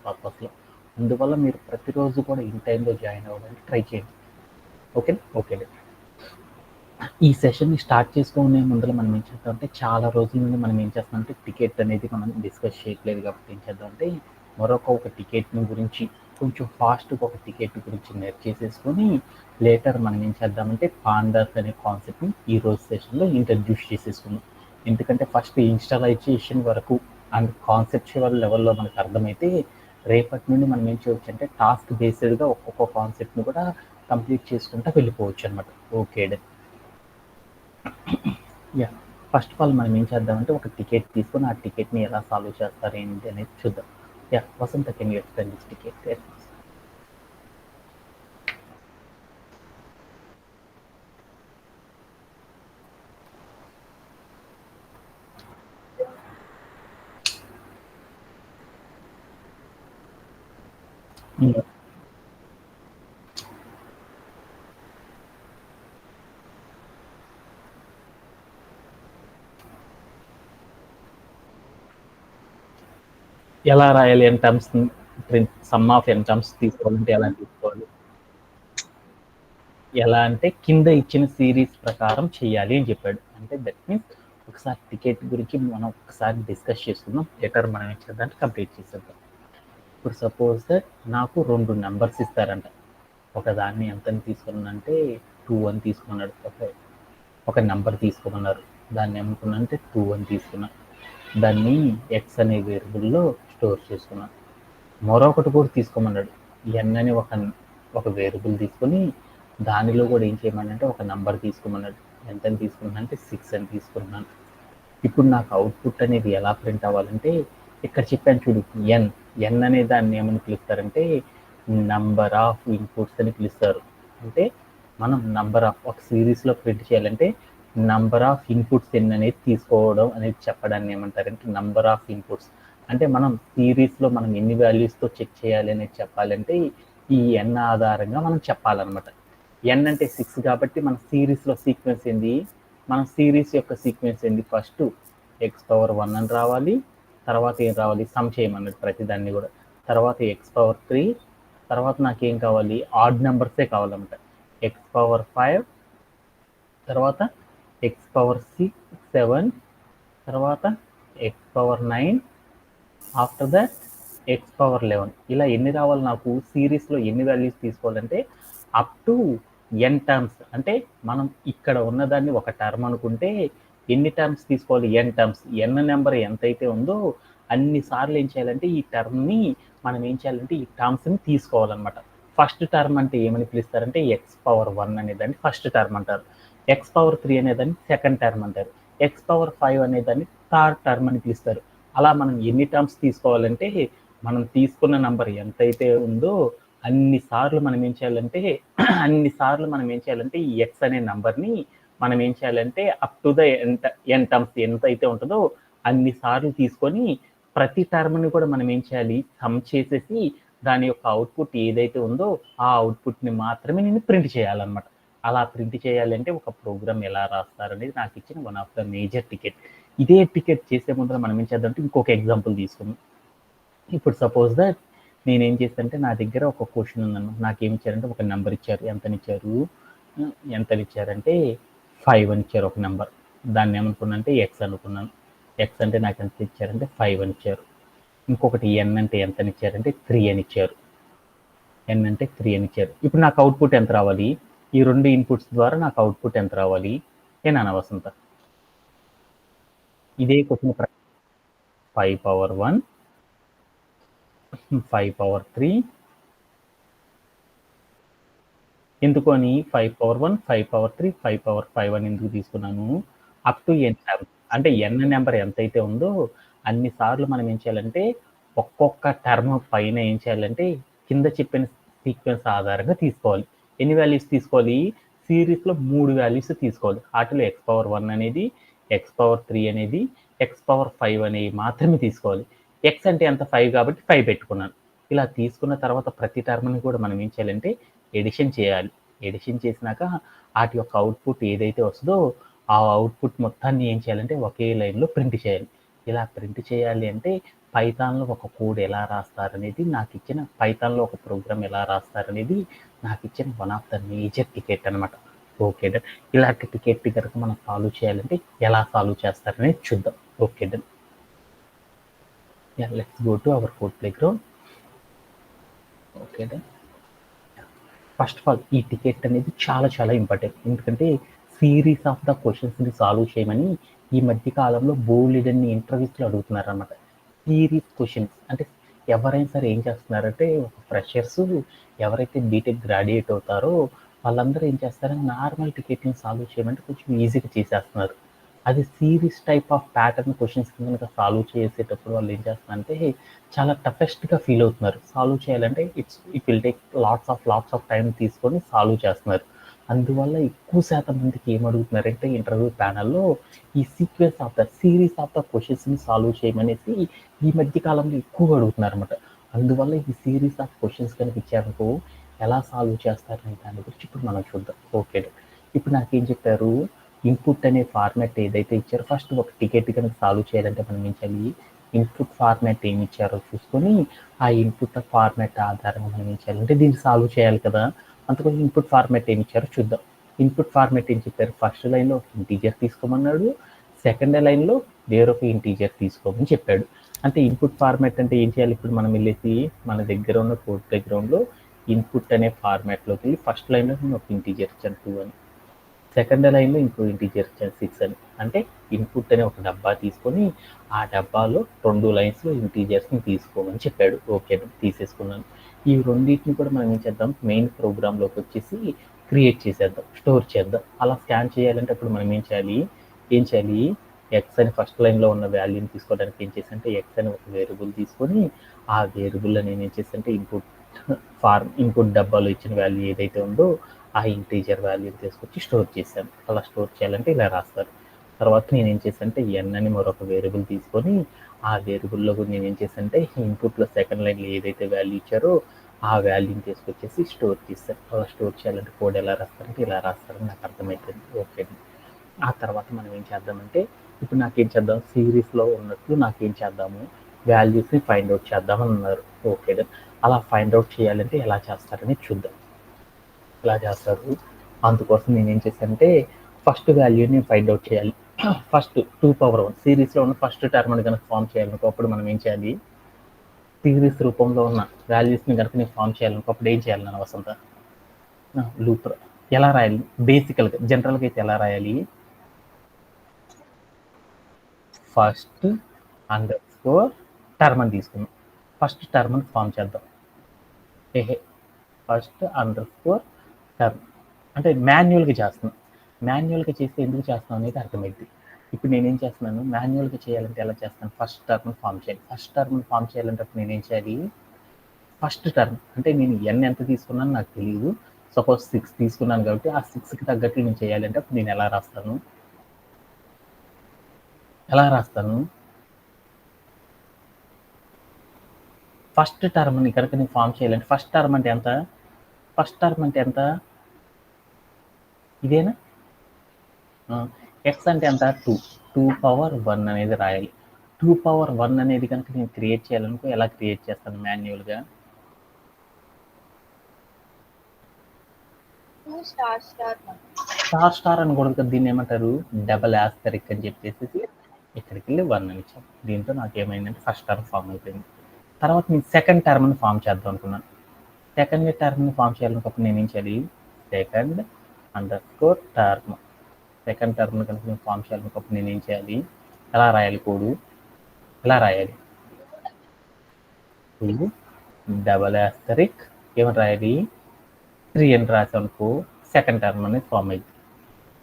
పర్పస్లో. అందువల్ల మీరు ప్రతిరోజు కూడా ఇన్ టైంలో జాయిన్ అవ్వడానికి ట్రై చేయండి. Okay okay. ఈ సెషన్ని స్టార్ట్ చేసుకునే ముందర మనం ఏం చేద్దామంటే, చాలా రోజుల నుండి మనం ఏం చేస్తామంటే టికెట్ అనేది మనం డిస్కస్ చేయట్లేదు కాబట్టి ఏం చేద్దామంటే, ఒక టికెట్ని గురించి కొంచెం ఫాస్ట్గా ఒక టికెట్ గురించి చేసేసుకొని లేటర్ మనం ఏం చేద్దామంటే పాండాస్ అనే కాన్సెప్ట్ని ఈ రోజు సెషన్లో ఇంట్రడ్యూస్ చేసేసుకుందాం. ఎందుకంటే ఫస్ట్ ఇన్స్టాలైజేషన్ వరకు అండ్ కాన్సెప్చువల్ లెవెల్లో మనకు అర్థమైతే రేపటి నుండి మనం ఏం చేయవచ్చు అంటే టాస్క్ బేస్డ్గా ఒక్కొక్క కాన్సెప్ట్ని కూడా కంప్లీట్ చేసుకుంటూ వెళ్ళిపోవచ్చు అనమాట. Okay yeah first of all మనం ఏం చేద్దామంటే ఒక టికెట్ తీసుకొని ఆ టికెట్ని ఎలా సాల్వ్ చేస్తారు ఏంటి అనేది చూద్దాం. Yeah Vasantha can you explain this ticket? ఎలా రాయాలి n terms sum of n terms తీసుకోవాలంటే ఎలా తీసుకోవాలి? ఎలా అంటే కింద ఇచ్చిన సిరీస్ ప్రకారం చేయాలి అని చెప్పాడు. అంటే దట్ మీన్స్ ఒకసారి టికెట్ గురించి మనం ఒకసారి డిస్కస్ చేసుకుందాం. లెటర్ మనం ఏం చేద్దాం కంప్లీట్ చేసేద్దాం. ఇప్పుడు సపోజ్ దట్ నాకు 2 నెంబర్స్ ఇస్తారంట. ఒకదాన్ని ఎంతని తీసుకున్నానంటే 2 అని తీసుకున్నాడు. ఒక నెంబర్ తీసుకోమన్నారు. దాన్ని ఏమనుకున్నానంటే 2 అని తీసుకున్నాను. దాన్ని ఎక్స్ అనే వేరియబుల్లో స్టోర్ చేసుకున్నాను. మరొకటి కూడా తీసుకోమన్నాడు. ఎన్ అని ఒక వేరియబుల్ తీసుకొని దానిలో కూడా ఏం చేయమనంటే ఒక నంబర్ తీసుకోమన్నాడు. ఎంతని తీసుకున్నాను అంటే 6 అని తీసుకున్నాను. ఇప్పుడు నాకు అవుట్పుట్ అనేది ఎలా ప్రింట్ అవ్వాలంటే ఇక్కడ చెప్పాను చూడు, ఎన్ అనే దాన్ని ఏమని పిలుస్తారంటే నంబర్ ఆఫ్ ఇన్పుట్స్ అని పిలుస్తారు. అంటే మనం నంబర్ ఆఫ్ ఒక సిరీస్లో ప్రింట్ చేయాలంటే నంబర్ ఆఫ్ ఇన్పుట్స్ ఎన్ని అనేది తీసుకోవడం అనేది చెప్పడాన్ని ఏమంటారంటే నంబర్ ఆఫ్ ఇన్పుట్స్. అంటే మనం సిరీస్లో మనం ఎన్ని వాల్యూస్తో చెక్ చేయాలి అనేది చెప్పాలంటే ఈ ఎన్ ఆధారంగా మనం చెప్పాలన్నమాట. ఎన్ అంటే 6 కాబట్టి మన సిరీస్లో సీక్వెన్స్ ఏంది, మన సిరీస్ యొక్క సీక్వెన్స్ ఏంది, ఫస్ట్ x⁻1 అని రావాలి, తర్వాత ఏం రావాలి సమ్ చేయమన్నట్టు ప్రతిదాన్ని కూడా, తర్వాత x⁻3, తర్వాత నాకేం కావాలి ఆడ్ నెంబర్సే కావాలన్నమాట, x⁻5, తర్వాత x⁻6 7, తర్వాత x⁻9, ఆఫ్టర్ దట్ x⁻11. ఇలా ఎన్ని రావాలి నాకు సిరీస్లో ఎన్ని వాల్యూస్ తీసుకోవాలంటే అప్ టు ఎన్ టర్మ్స్. అంటే మనం ఇక్కడ ఉన్నదాన్ని ఒక టర్మ్ అనుకుంటే ఎన్ని టర్మ్స్ తీసుకోవాలి, ఎన్ టర్మ్స్. ఎన్ నెంబర్ ఎంతైతే ఉందో అన్ని సార్లు ఏం చేయాలంటే ఈ టర్మ్ని మనం ఏం చేయాలంటే ఈ టర్మ్స్ని తీసుకోవాలన్నమాట. ఫస్ట్ టర్మ్ అంటే ఏమని పిలుస్తారంటే x⁻1 అనేదాన్ని ఫస్ట్ టర్మ్ అంటారు, x⁻3 అనేదాన్ని సెకండ్ టర్మ్ అంటారు, x⁻5 అనేదాన్ని థర్డ్ టర్మ్ అని పిలుస్తారు. అలా మనం ఎన్ని టర్మ్స్ తీసుకోవాలంటే మనం తీసుకున్న నంబర్ ఎంతైతే ఉందో అన్ని సార్లు మనం ఏం చేయాలంటే ఈ ఎక్స్ అనే నంబర్ని మనం ఏం చేయాలంటే up to the n terms ఎంతైతే ఉంటుందో అన్ని సార్లు తీసుకొని ప్రతి టర్మ్ని కూడా మనం ఏం చేయాలి సమ్ చేసేసి దాని యొక్క అవుట్పుట్ ఏదైతే ఉందో ఆ అవుట్పుట్ని మాత్రమే నేను ప్రింట్ చేయాలన్నమాట. అలా ప్రింట్ చేయాలంటే ఒక ప్రోగ్రామ్ ఎలా రాస్తారనేది నాకు ఇచ్చిన one of the major ticket. ఇదే టికెట్ చేసే ముందర మనం ఏం చేద్దామంటే ఇంకొక ఎగ్జాంపుల్ తీసుకుందాం. ఇప్పుడు సపోజ్ దట్ నేనేం చేస్తానంటే నా దగ్గర ఒక క్వశ్చన్ ఉందన్నమాట. నాకేం ఇచ్చారంటే ఒక నెంబర్ ఇచ్చారు. ఎంతనిచ్చారంటే 5 అని ఇచ్చారు ఒక నెంబర్. దాన్ని ఏమనుకున్నానంటే ఎక్స్ అనుకున్నాను. ఎక్స్ అంటే నాకు ఎంత ఇచ్చారంటే 5 అని ఇచ్చారు. ఇంకొకటి ఎన్ అంటే ఎంతనిచ్చారంటే 3 అని ఇచ్చారు. ఎన్ అంటే 3 అని ఇచ్చారు. ఇప్పుడు నాకు అవుట్పుట్ ఎంత రావాలి, ఈ 2 ఇన్పుట్స్ ద్వారా నాకు అవుట్పుట్ ఎంత రావాలి ఏనా వసంత? ఇదే క్వశ్చన్ 5⁻1, 5⁻3, ఎందుకు అని 5⁻1, 5⁻3, 5⁻5 అని ఎందుకు తీసుకున్నాను, అప్ టు ఎన్ టర్మ్. అంటే ఎన్ నెంబర్ ఎంతైతే ఉందో అన్ని సార్లు మనం ఏం చేయాలంటే ఒక్కొక్క టర్మ్ పైన ఏం చేయాలంటే కింద చెప్పిన సీక్వెన్స్ ఆధారంగా తీసుకోవాలి. ఎన్ని వాల్యూస్ తీసుకోవాలి, సిరీస్లో 3 వాల్యూస్ తీసుకోవాలి. వాటిలో x⁻1 అనేది, x⁻3 అనేది, x⁻5 అనేవి మాత్రమే తీసుకోవాలి. ఎక్స్ అంటే ఎంత 5 కాబట్టి 5 పెట్టుకున్నాను. ఇలా తీసుకున్న తర్వాత ప్రతి టర్మ్ని కూడా మనం ఏం చేయాలంటే ఎడిషన్ చేయాలి. ఎడిషన్ చేసినాక వాటి యొక్క అవుట్పుట్ ఏదైతే వస్తుందో ఆ అవుట్పుట్ మొత్తాన్ని ఏం చేయాలంటే ఒకే లైన్లో ప్రింట్ చేయాలి. ఇలా ప్రింట్ చేయాలి అంటే పైథాన్లో ఒక కోడ్ ఎలా రాస్తారనేది పైథాన్లో ఒక ప్రోగ్రామ్ ఎలా రాస్తారనేది నాకు ఇచ్చిన one of the major ticket అనమాట. Okay done. ఇలాంటి టికెట్ కనుక మనం సాల్వ్ చేయాలంటే ఎలా సాల్వ్ చేస్తారనేది చూద్దాం. Okay done. Let's go to our code playground. Okay done. First of all ఈ టికెట్ అనేది చాలా చాలా ఇంపార్టెంట్. ఎందుకంటే సిరీస్ ఆఫ్ ద క్వశ్చన్స్ని సాల్వ్ చేయమని ఈ మధ్య కాలంలో బోలెడన్ని ఇంటర్వ్యూస్లో అడుగుతున్నారు అనమాట. సిరీస్ క్వశ్చన్స్ అంటే ఎవరైనా సరే ఏం చేస్తున్నారంటే ఫ్రెషర్స్ ఎవరైతే బీటెక్ గ్రాడ్యుయేట్ అవుతారో వాళ్ళందరూ ఏం చేస్తారంటే నార్మల్ టికెట్ని సాల్వ్ చేయమంటే కొంచెం ఈజీగా చేసేస్తున్నారు. అది series type of pattern questions కనుక సాల్వ్ చేసేటప్పుడు వాళ్ళు ఏం చేస్తున్నారంటే చాలా టఫెస్ట్గా ఫీల్ అవుతున్నారు. సాల్వ్ చేయాలంటే it will take lots of time తీసుకొని సాల్వ్ చేస్తున్నారు. అందువల్ల ఎక్కువ శాతం మందికి ఏం అడుగుతున్నారంటే ఇంటర్వ్యూ ప్యానల్లో ఈ sequence of the series of the క్వశ్చన్స్ని సాల్వ్ చేయమనేసి ఈ మధ్య కాలంలో ఎక్కువగా అడుగుతున్నారు అనమాట. అందువల్ల ఈ సిరీస్ ఆఫ్ క్వశ్చన్స్ కనుక ఇచ్చారనుకో ఎలా సాల్వ్ చేస్తారనే దాని గురించి ఇప్పుడు మనం చూద్దాం. ఓకే, ఇప్పుడు నాకేం చెప్పారు, ఇన్పుట్ అనే ఫార్మాట్ ఏదైతే ఇచ్చారో ఫస్ట్ ఒక టికెట్ కనుక సాల్వ్ చేయాలంటే మనం ఏం చేయాలి, ఇన్పుట్ ఫార్మాట్ ఏమి ఇచ్చారో చూసుకొని ఆ ఇన్పుట్ ఫార్మాట్ ఆధారంగా మనం ఏం చేయాలంటే దీన్ని సాల్వ్ చేయాలి కదా. అందుకని ఇన్పుట్ ఫార్మాట్ ఏమి ఇచ్చారో చూద్దాం. ఇన్పుట్ ఫార్మాట్ ఏం చెప్పారు, ఫస్ట్ లైన్లో ఒక ఇంటీజర్ తీసుకోమన్నాడు, సెకండ్ లైన్లో వేరొక ఇంటీజర్ తీసుకోమని చెప్పాడు. అంటే ఇన్పుట్ ఫార్మాట్ అంటే ఏం చేయాలి, ఇప్పుడు మనం వెళ్ళేసి మన దగ్గర ఉన్న కోడ్ బ్యాక్గ్రౌండ్లో ఇన్పుట్ అనే ఫార్మాట్లోకి వెళ్ళి ఫస్ట్ లైన్లో నేను ఒక ఇంటీజర్ ఇచ్చాను 2 అని, సెకండ్ లైన్లో ఇంకో ఇంటీజర్ ఇచ్చాను 6 అని. అంటే ఇన్పుట్ అనే ఒక డబ్బా తీసుకొని ఆ డబ్బాలో 2 లైన్స్లో ఇంటీజర్స్ని తీసుకోమని చెప్పాడు. ఓకే, తీసేసుకున్నాను. ఈ రెండింటిని కూడా మనం ఏం చేద్దాం, మెయిన్ ప్రోగ్రాంలోకి వచ్చేసి క్రియేట్ చేసేద్దాం, స్టోర్ చేద్దాం. అలా స్కాన్ చేయాలంటే అప్పుడు మనం ఏం చేయాలి, ఎక్స్ అని ఫస్ట్ లైన్లో ఉన్న వాల్యూని తీసుకోవడానికి ఏం చేసంటే ఎక్స్ అని ఒక వేరియబుల్ తీసుకొని ఆ వేరియబుల్ అని ఏం చేసంటే ఇన్పుట్ డబ్బాలో ఇచ్చిన వాల్యూ ఏదైతే ఉందో ఆ ఇంటీజర్ వాల్యూని తీసుకొచ్చి స్టోర్ చేశాను. అలా స్టోర్ చేయాలంటే ఇలా రాస్తారు. తర్వాత నేను ఏం చేశానంటే ఎన్ అని మరొక వేరియబుల్ తీసుకొని ఆ వేరియబుల్లో నేను ఏం చేశానంటే ఇన్పుట్లో సెకండ్ లైన్లో ఏదైతే వాల్యూ ఇచ్చారో ఆ వాల్యూని తీసుకొచ్చేసి స్టోర్ చేశాను. అలా స్టోర్ చేయాలంటే కోడ్ ఎలా రాస్తారంటే ఇలా రాస్తారని నాకు అర్థమైపోయింది. ఓకే, ఆ తర్వాత మనం ఏం చేద్దామంటే ఇప్పుడు నాకేం చేద్దాం, సిరీస్లో ఉన్నట్లు నాకేం చేద్దాము, వాల్యూస్ని ఫైండ్ అవుట్ చేద్దామని ఉన్నారు. ఓకే, అలా ఫైండ్ అవుట్ చేయాలంటే ఎలా చేస్తారని చూద్దాం. ఎలా చేస్తారు, అందుకోసం నేను ఏం చేశానంటే ఫస్ట్ వాల్యూని ఫైండ్ అవుట్ చేయాలి. ఫస్ట్ 2^1 సిరీస్లో ఉన్న ఫస్ట్ టర్మ్ కనుక ఫామ్ చేయాలనుకో అప్పుడు మనం ఏం చేయాలి, సిరీస్ రూపంలో ఉన్న వాల్యూస్ని కనుక నేను ఫామ్ చేయాలనుకో అప్పుడు ఏం చేయాలి నా వసంత, లూప్ ఎలా రాయాలి, బేసికల్గా జనరల్గా అయితే ఎలా రాయాలి, ఫస్ట్ అండర్స్కోర్ టర్మ్ అని తీసుకున్నాం. ఫస్ట్ టర్మ్ అని ఫామ్ చేద్దాం. ఫస్ట్ అండర్స్కోర్ టర్మ్ అంటే మాన్యువల్గా చేస్తున్నాం. మాన్యువల్గా చేస్తే ఎందుకు చేస్తాం అనేది అర్థమైంది. ఇప్పుడు నేనేం చేస్తున్నాను, మాన్యువల్గా చేయాలంటే ఎలా చేస్తాను, ఫస్ట్ టర్మ్ ఫామ్ చేయాలి. ఫస్ట్ టర్మ్ ఫామ్ చేయాలంటే నేనేం చేయాలి, ఫస్ట్ టర్మ్ అంటే నేను ఎన్ ఎంత తీసుకున్నాను నాకు తెలియదు, సపోజ్ 6 తీసుకున్నాను కాబట్టి ఆ 6కి తగ్గట్లు నేను చేయాలంటే అప్పుడు నేను ఎలా రాస్తాను, ఫస్ట్ టర్మ్ని కనుక నేను ఫామ్ చేయాలంటే ఫస్ట్ టర్మ్ అంటే ఎంత, ఇదేనా, ఎక్స్ అంటే ఎంత, 2^1 అనేది రాయాలి. 2^1 అనేది కనుక నేను క్రియేట్ చేయాలనుకో ఎలా క్రియేట్ చేస్తాను మాన్యువల్గా, స్టార్ అని కూడా దీన్ని ఏమంటారు, డబల్ ఆస్టరిక్ అని చెప్పేసి ఇక్కడికి వెళ్ళి 1 అని ఇచ్చాను. దీంతో నాకు ఏమైందంటే ఫస్ట్ టర్మ్ ఫామ్ అయిపోయింది. తర్వాత నేను సెకండ్ టర్మ్ని ఫామ్ చేద్దాం అనుకున్నాను. సెకండ్ టర్మ్ని ఫామ్ చేయాలనుకున్నప్పుడు నేను ఏం చేయాలి, సెకండ్ అండర్స్కోర్ టర్మ్, సెకండ్ టర్మ్ని కనుక నేను ఫామ్ చేయాలనుకున్నప్పుడు నేను ఏం చేయాలి, ఎలా రాయాలి కోడు, ఎలా రాయాలి, 2 డబల్ ఆస్టరిక్ ఏమని రాయాలి, 3 అని రాసానుకో సెకండ్ టర్మ్ అనేది ఫామ్ అయింది.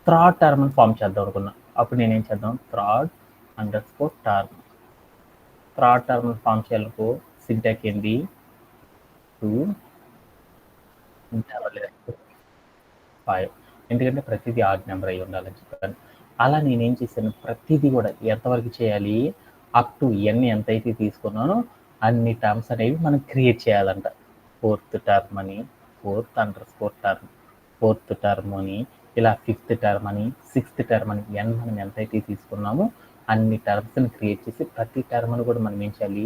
థర్డ్ టర్మ్ అని ఫామ్ చేద్దాం అనుకున్నా అప్పుడు నేనేం చేద్దాం, third underscore term, third term form చేయాలనుకో సింటాక్స్ ఏంటి, 2 డబల్ ఆస్టరిక్ 5, ఎందుకంటే ప్రతిదీ ఆడ్ నెంబర్ అయి ఉండాలని చెప్పాను. అలా నేనేం చేశాను, ప్రతిదీ కూడా ఎంతవరకు చేయాలి, అప్ టు ఎన్ ఎంతైతే తీసుకున్నానో అన్ని టర్మ్స్ అనేవి మనం క్రియేట్ చేయాలంట. ఫోర్త్ టర్మ్ అని, fourth underscore term, fourth term అని, ఇలా ఫిఫ్త్ టర్మ్ అని, సిక్స్త్ టర్మ్ అని, ఎన్ మనం ఎంతైతే తీసుకున్నామో అన్ని టర్మ్స్ని క్రియేట్ చేసి ప్రతి టర్మ్ను కూడా మనం ఏం చేయాలి,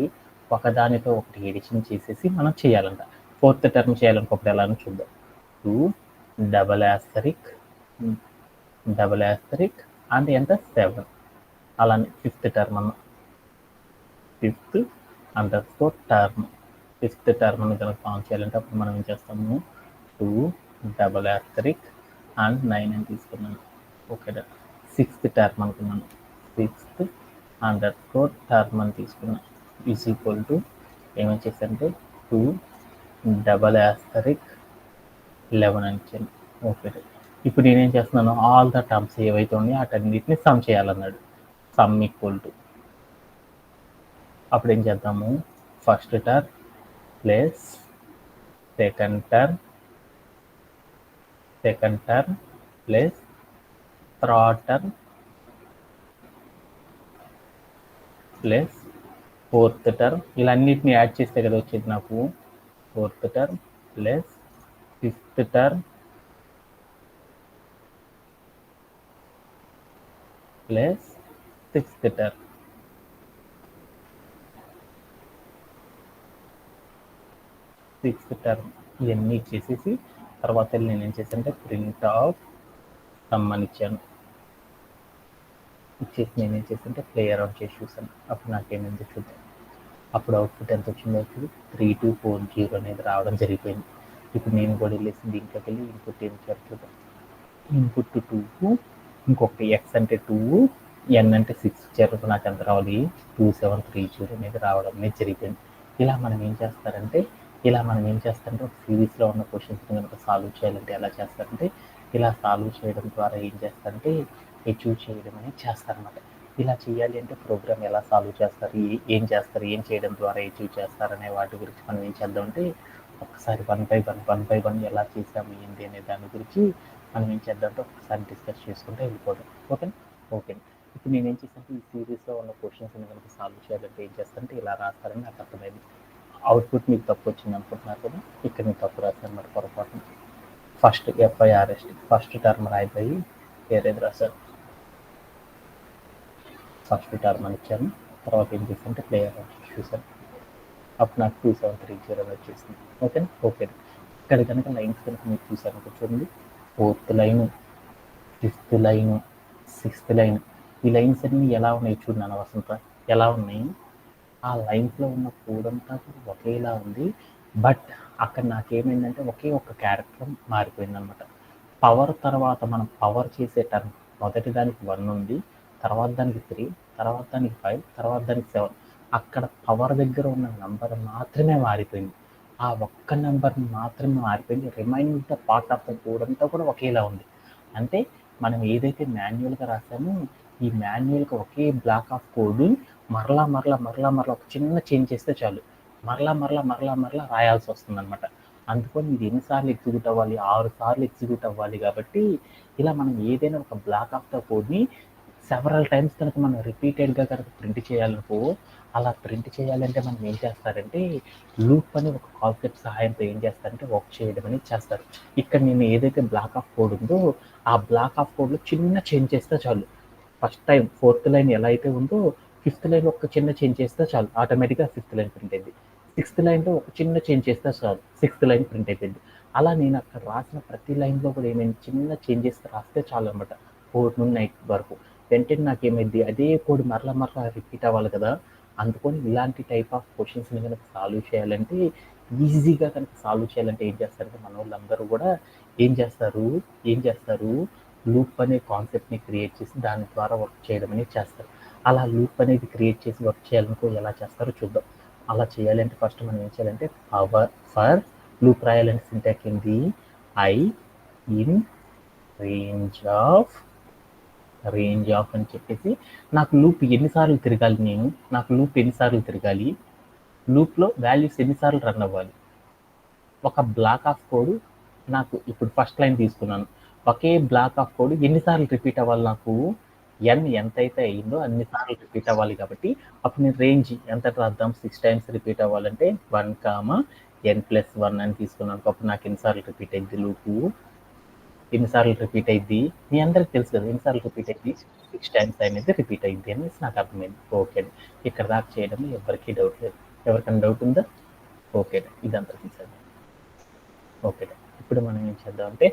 ఒకదానితో ఒకటి ఎడిషన్ చేసేసి మనం చేయాలంట. ఫోర్త్ టర్మ్ చేయాలనుకోప్పుడు ఎలా అని చూద్దాం. 2 డబల్ యాస్టరిక్ అండ్ ఎంత 7. అలానే ఫిఫ్త్ టర్మ్ అన్న ఫిఫ్త్ టర్మ్ని కనుక ఫామ్ చేయాలంటే అప్పుడు మనం ఏం చేస్తాము, 2 డబల్ యాస్టరిక్ అండ్ 9 అని తీసుకున్నాను. ఓకేనా. సిక్స్త్ టర్మ్ అనుకున్నాను, సిక్స్త్ టర్మ్ అని తీసుకున్నాను. ఈజ్ ఈక్వల్ టు ఏమని చేశానంటే 2 డబల్ యాస్టరిక్ 11 అని ఇచ్చాను. ఓకే. ఇప్పుడు నేనేం చేస్తున్నాను, ఆల్ ద టర్మ్స్ ఏవైతే ఉన్నాయో వాటన్నిటిని సమ్ చేయాలన్నాడు. సమ్ ఈక్వల్ టు అప్పుడు ఏం చేద్దాము, first term plus second term plus third term plus fourth term, ఇలా అన్నిటిని యాడ్ చేస్తే కదా వచ్చేది నాకు fourth term plus fifth term plus sixth term. ఇవన్నీ చేసేసి తర్వాత నేనేం చేశానంటే ప్రింట్ ఆఫ్ సమ్ అని ఇచ్చాను. ఇచ్చేసి నేనేం చేశానంటే ప్లేయర్ ఆన్ చేసి చూసాను. అప్పుడు నాకేమైంది చూద్దాం. అప్పుడు అవుట్పుట్ ఎంత వచ్చిందో వచ్చి 3240 అనేది రావడం జరిగిపోయింది. ఇప్పుడు నేను కూడా వెళ్ళేసి దీంట్లోకి వెళ్ళి ఇన్పుట్ ఏం ఇచ్చారు చూద్దాం. ఇన్పుట్ 2, ఇంకొకటి ఎక్స్ అంటే 2, ఎన్ అంటే 6 ఇచ్చారు. నాకు ఎంత రావాలి, 2730 అనేది రావడం అనేది జరిగిపోయింది. ఇలా మనం ఏం చేస్తారంటే ఒక సిరీస్లో ఉన్న క్వశ్చన్స్ కనుక సాల్వ్ చేయాలంటే ఎలా చేస్తారంటే, ఇలా సాల్వ్ చేయడం ద్వారా ఏం చేస్తారంటే అచీవ్ చేయడం అనేది చేస్తారన్నమాట. ఇలా చేయాలి అంటే ప్రోగ్రామ్ ఎలా సాల్వ్ చేస్తారు, ఏం చేయడం ద్వారా అచీవ్ చేస్తారనే వాటి గురించి మనం ఏం చేద్దామంటే ఒకసారి వన్ బై వన్ ఎలా చేసాము ఏంటి అనే దాని గురించి మనం ఏం చేద్దామంటే ఒకసారి డిస్కస్ చేసుకుంటే వెళ్ళిపోదాం. ఓకే. ఇప్పుడు నేనేం చేశానంటే ఈ సిరీస్లో ఉన్న క్వశ్చన్స్ని కనుక సాల్వ్ చేయాలంటే ఏం చేస్తారంటే ఇలా రాస్తారని నాకు అర్థమైంది. అవుట్పుట్ మీకు తప్పు వచ్చింది అనుకుంటున్నారు కదా, ఇక్కడ మీకు తప్పు రాశాను మరి పొరపాటున. ఫస్ట్ FIRST ఫస్ట్ టర్మ్ రాయిపోయి వేరేది రాశాను. ఫస్ట్ టర్మ్ అని ఇచ్చాను. తర్వాత ఏం చేశానంటే ప్లేయర్ చూసాను. అప్పుడు నాకు 2730 వచ్చేసింది. ఓకే. ఇక్కడ కనుక లైన్స్ కనుక మీరు చూసాను చూడండి, fourth line, fifth line, sixth line, ఈ లైన్స్ అన్నీ ఎలా ఉన్నాయి చూడన్నాను వసంత, ఎలా ఉన్నాయి. ఆ లైన్స్లో ఉన్న కోడ్ అంతా ఒకేలా ఉంది. బట్ అక్కడ నాకేమైందంటే ఒకే ఒక క్యారెక్టర్ మారిపోయింది అనమాట. పవర్ తర్వాత మనం పవర్ చేసే టర్మ్ మొదటి దానికి 1 ఉంది, తర్వాత దానికి 3, తర్వాత దానికి 5, తర్వాత దానికి 7. అక్కడ పవర్ దగ్గర ఉన్న నెంబర్ మాత్రమే మారిపోయింది. ఆ ఒక్క నెంబర్ మాత్రమే మారిపోయింది. Remaining the part of the code అంతా కూడా ఒకేలా ఉంది. అంటే మనం ఏదైతే మాన్యువల్గా రాసామో ఈ మాన్యువల్గా ఒకే బ్లాక్ ఆఫ్ కోడ్ మరలా ఒక చిన్న చేంజ్ చేస్తే చాలు మరలా రాయాల్సి వస్తుంది అనమాట. అందుకని ఇది ఎన్నిసార్లు ఎగ్జిక్యూట్ అవ్వాలి, 6 సార్లు ఎగ్జిక్యూట్ అవ్వాలి. కాబట్టి ఇలా మనం ఏదైనా ఒక బ్లాక్ ఆఫ్ ద కోడ్ని సెవరల్ టైమ్స్ కనుక మనం రిపీటెడ్గా కనుక ప్రింట్ చేయాలనుకో, అలా ప్రింట్ చేయాలంటే మనం ఏం చేస్తారంటే లూప్ అని ఒక కాన్సెప్ట్ సహాయంతో ఏం చేస్తారంటే వర్క్ చేయడం అనేది చేస్తారు. ఇక్కడ నేను ఏదైతే బ్లాక్ ఆఫ్ కోడ్ ఉందో ఆ బ్లాక్ ఆఫ్ కోడ్లో చిన్న చేంజ్ చేస్తే చాలు. ఫస్ట్ టైం ఫోర్త్ లైన్ ఎలా అయితే ఉందో ఫిఫ్త్ లైన్ ఒక చిన్న చేంజ్ చేస్తే చాలు, ఆటోమేటిక్గా ఫిఫ్త్ లైన్ ప్రింట్ అయింది. సిక్స్త్ లైన్లో ఒక చిన్న చేంజ్ చేస్తే చాలు, సిక్స్త్ లైన్ ప్రింట్ అయిపోయింది. అలా నేను అక్కడ రాసిన ప్రతి లైన్లో కూడా ఏమైనా చిన్న చేంజెస్ రాస్తే చాలు అనమాట 4 నుండి 9 వరకు. వెంటనే నాకేమైంది, అదే కోడ్ మరలా రిపీట్ అవ్వాలి కదా. అందుకని ఇలాంటి టైప్ ఆఫ్ క్వశ్చన్స్ని కనుక సాల్వ్ చేయాలంటే ఈజీగా కనుక సాల్వ్ చేయాలంటే ఏం చేస్తారంటే మన వాళ్ళందరూ కూడా ఏం చేస్తారు లూప్ అనే కాన్సెప్ట్ని క్రియేట్ చేసి దాని ద్వారా వర్క్ చేయడం అనేది చేస్తారు. అలా లూప్ అనేది క్రియేట్ చేసి వర్క్ చేయాలనుకో ఎలా చేస్తారో చూద్దాం. అలా చేయాలంటే ఫస్ట్ మనం ఏం చేయాలంటే ఫర్ లూప్ రాయాలంటే సింటాక్స్ ఏంటి, ఐ ఇన్ రేంజ్ ఆఫ్ అని చెప్పేసి నాకు లూప్ ఎన్నిసార్లు తిరగాలి, లూప్లో వాల్యూస్ ఎన్నిసార్లు రన్ అవ్వాలి. ఒక బ్లాక్ ఆఫ్ కోడ్ నాకు ఇప్పుడు ఫస్ట్ లైన్ తీసుకున్నాను, ఒకే బ్లాక్ ఆఫ్ కోడ్ ఎన్నిసార్లు రిపీట్ అవ్వాలి, నాకు ఎంత అయితే అయ్యిందో అన్నిసార్లు రిపీట్ అవ్వాలి. కాబట్టి అప్పుడు నేను రేంజ్ ఎంత రాద్దాం, 6 టైమ్స్ రిపీట్ అవ్వాలంటే 1, n+1 అని తీసుకున్నాను. అప్పుడు నాకు ఎన్నిసార్లు రిపీట్ అయింది లూపు, ఎన్నిసార్లు రిపీట్ అయింది మీ అందరికి తెలుసు కదా, ఎన్నిసార్లు రిపీట్ అయింది 6 టైమ్స్ అనేది రిపీట్ అయింది అనేసి నాకు అర్థమైంది. ఓకే అండి, ఇక్కడ దాకా చేయడం ఎవరికీ డౌట్ లేదు. ఎవరికైనా డౌట్ ఉందా? ఓకే అండి, ఇదంతా తీసేద్దాం. ఓకే, ఇప్పుడు మనం ఏం చేద్దాం అంటే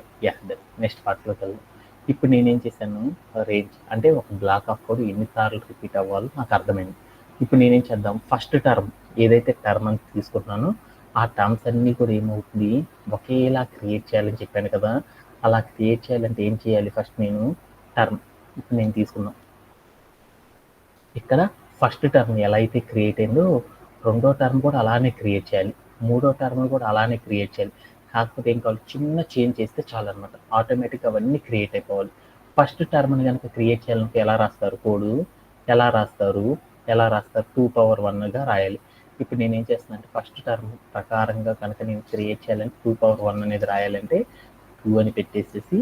నెక్స్ట్ పార్ట్లోకి వెళ్దాం. ఇప్పుడు నేనేం చేశాను, రేంజ్ అంటే ఒక బ్లాక్ ఆఫ్ కోడ్ ఎన్నిసార్లు రిపీట్ అవ్వాలో నాకు అర్థమైంది. ఇప్పుడు నేనేం చేద్దాం, ఫస్ట్ టర్మ్ ఏదైతే టర్మ్ అని తీసుకుంటున్నానో ఆ టర్మ్స్ అన్నీ కూడా ఏమవుతుంది, ఒకేలా క్రియేట్ చేయాలని చెప్పాను కదా. అలా క్రియేట్ చేయాలంటే ఏం చేయాలి, ఫస్ట్ నేను టర్మ్ ఇప్పుడు నేను తీసుకున్నాను. ఇక్కడ ఫస్ట్ టర్మ్ ఎలా అయితే క్రియేట్ అయిందో రెండో టర్మ్ కూడా అలానే క్రియేట్ చేయాలి, మూడో టర్మ్ కూడా అలానే క్రియేట్ చేయాలి. కాకపోతే ఏం కావాలి, చిన్న చేంజ్ చేస్తే చాలు అనమాట, ఆటోమేటిక్గా అవన్నీ క్రియేట్ అయిపోవాలి. ఫస్ట్ టర్మ్ని కనుక క్రియేట్ చేయాలంటే ఎలా రాస్తారు కోడు, ఎలా రాస్తారు 2^1గా రాయాలి. ఇప్పుడు నేను ఏం చేస్తున్నాను అంటే ఫస్ట్ టర్మ్ ప్రకారంగా కనుక నేను క్రియేట్ చేయాలంటే 2^1 అనేది రాయాలంటే 2 అని పెట్టేసేసి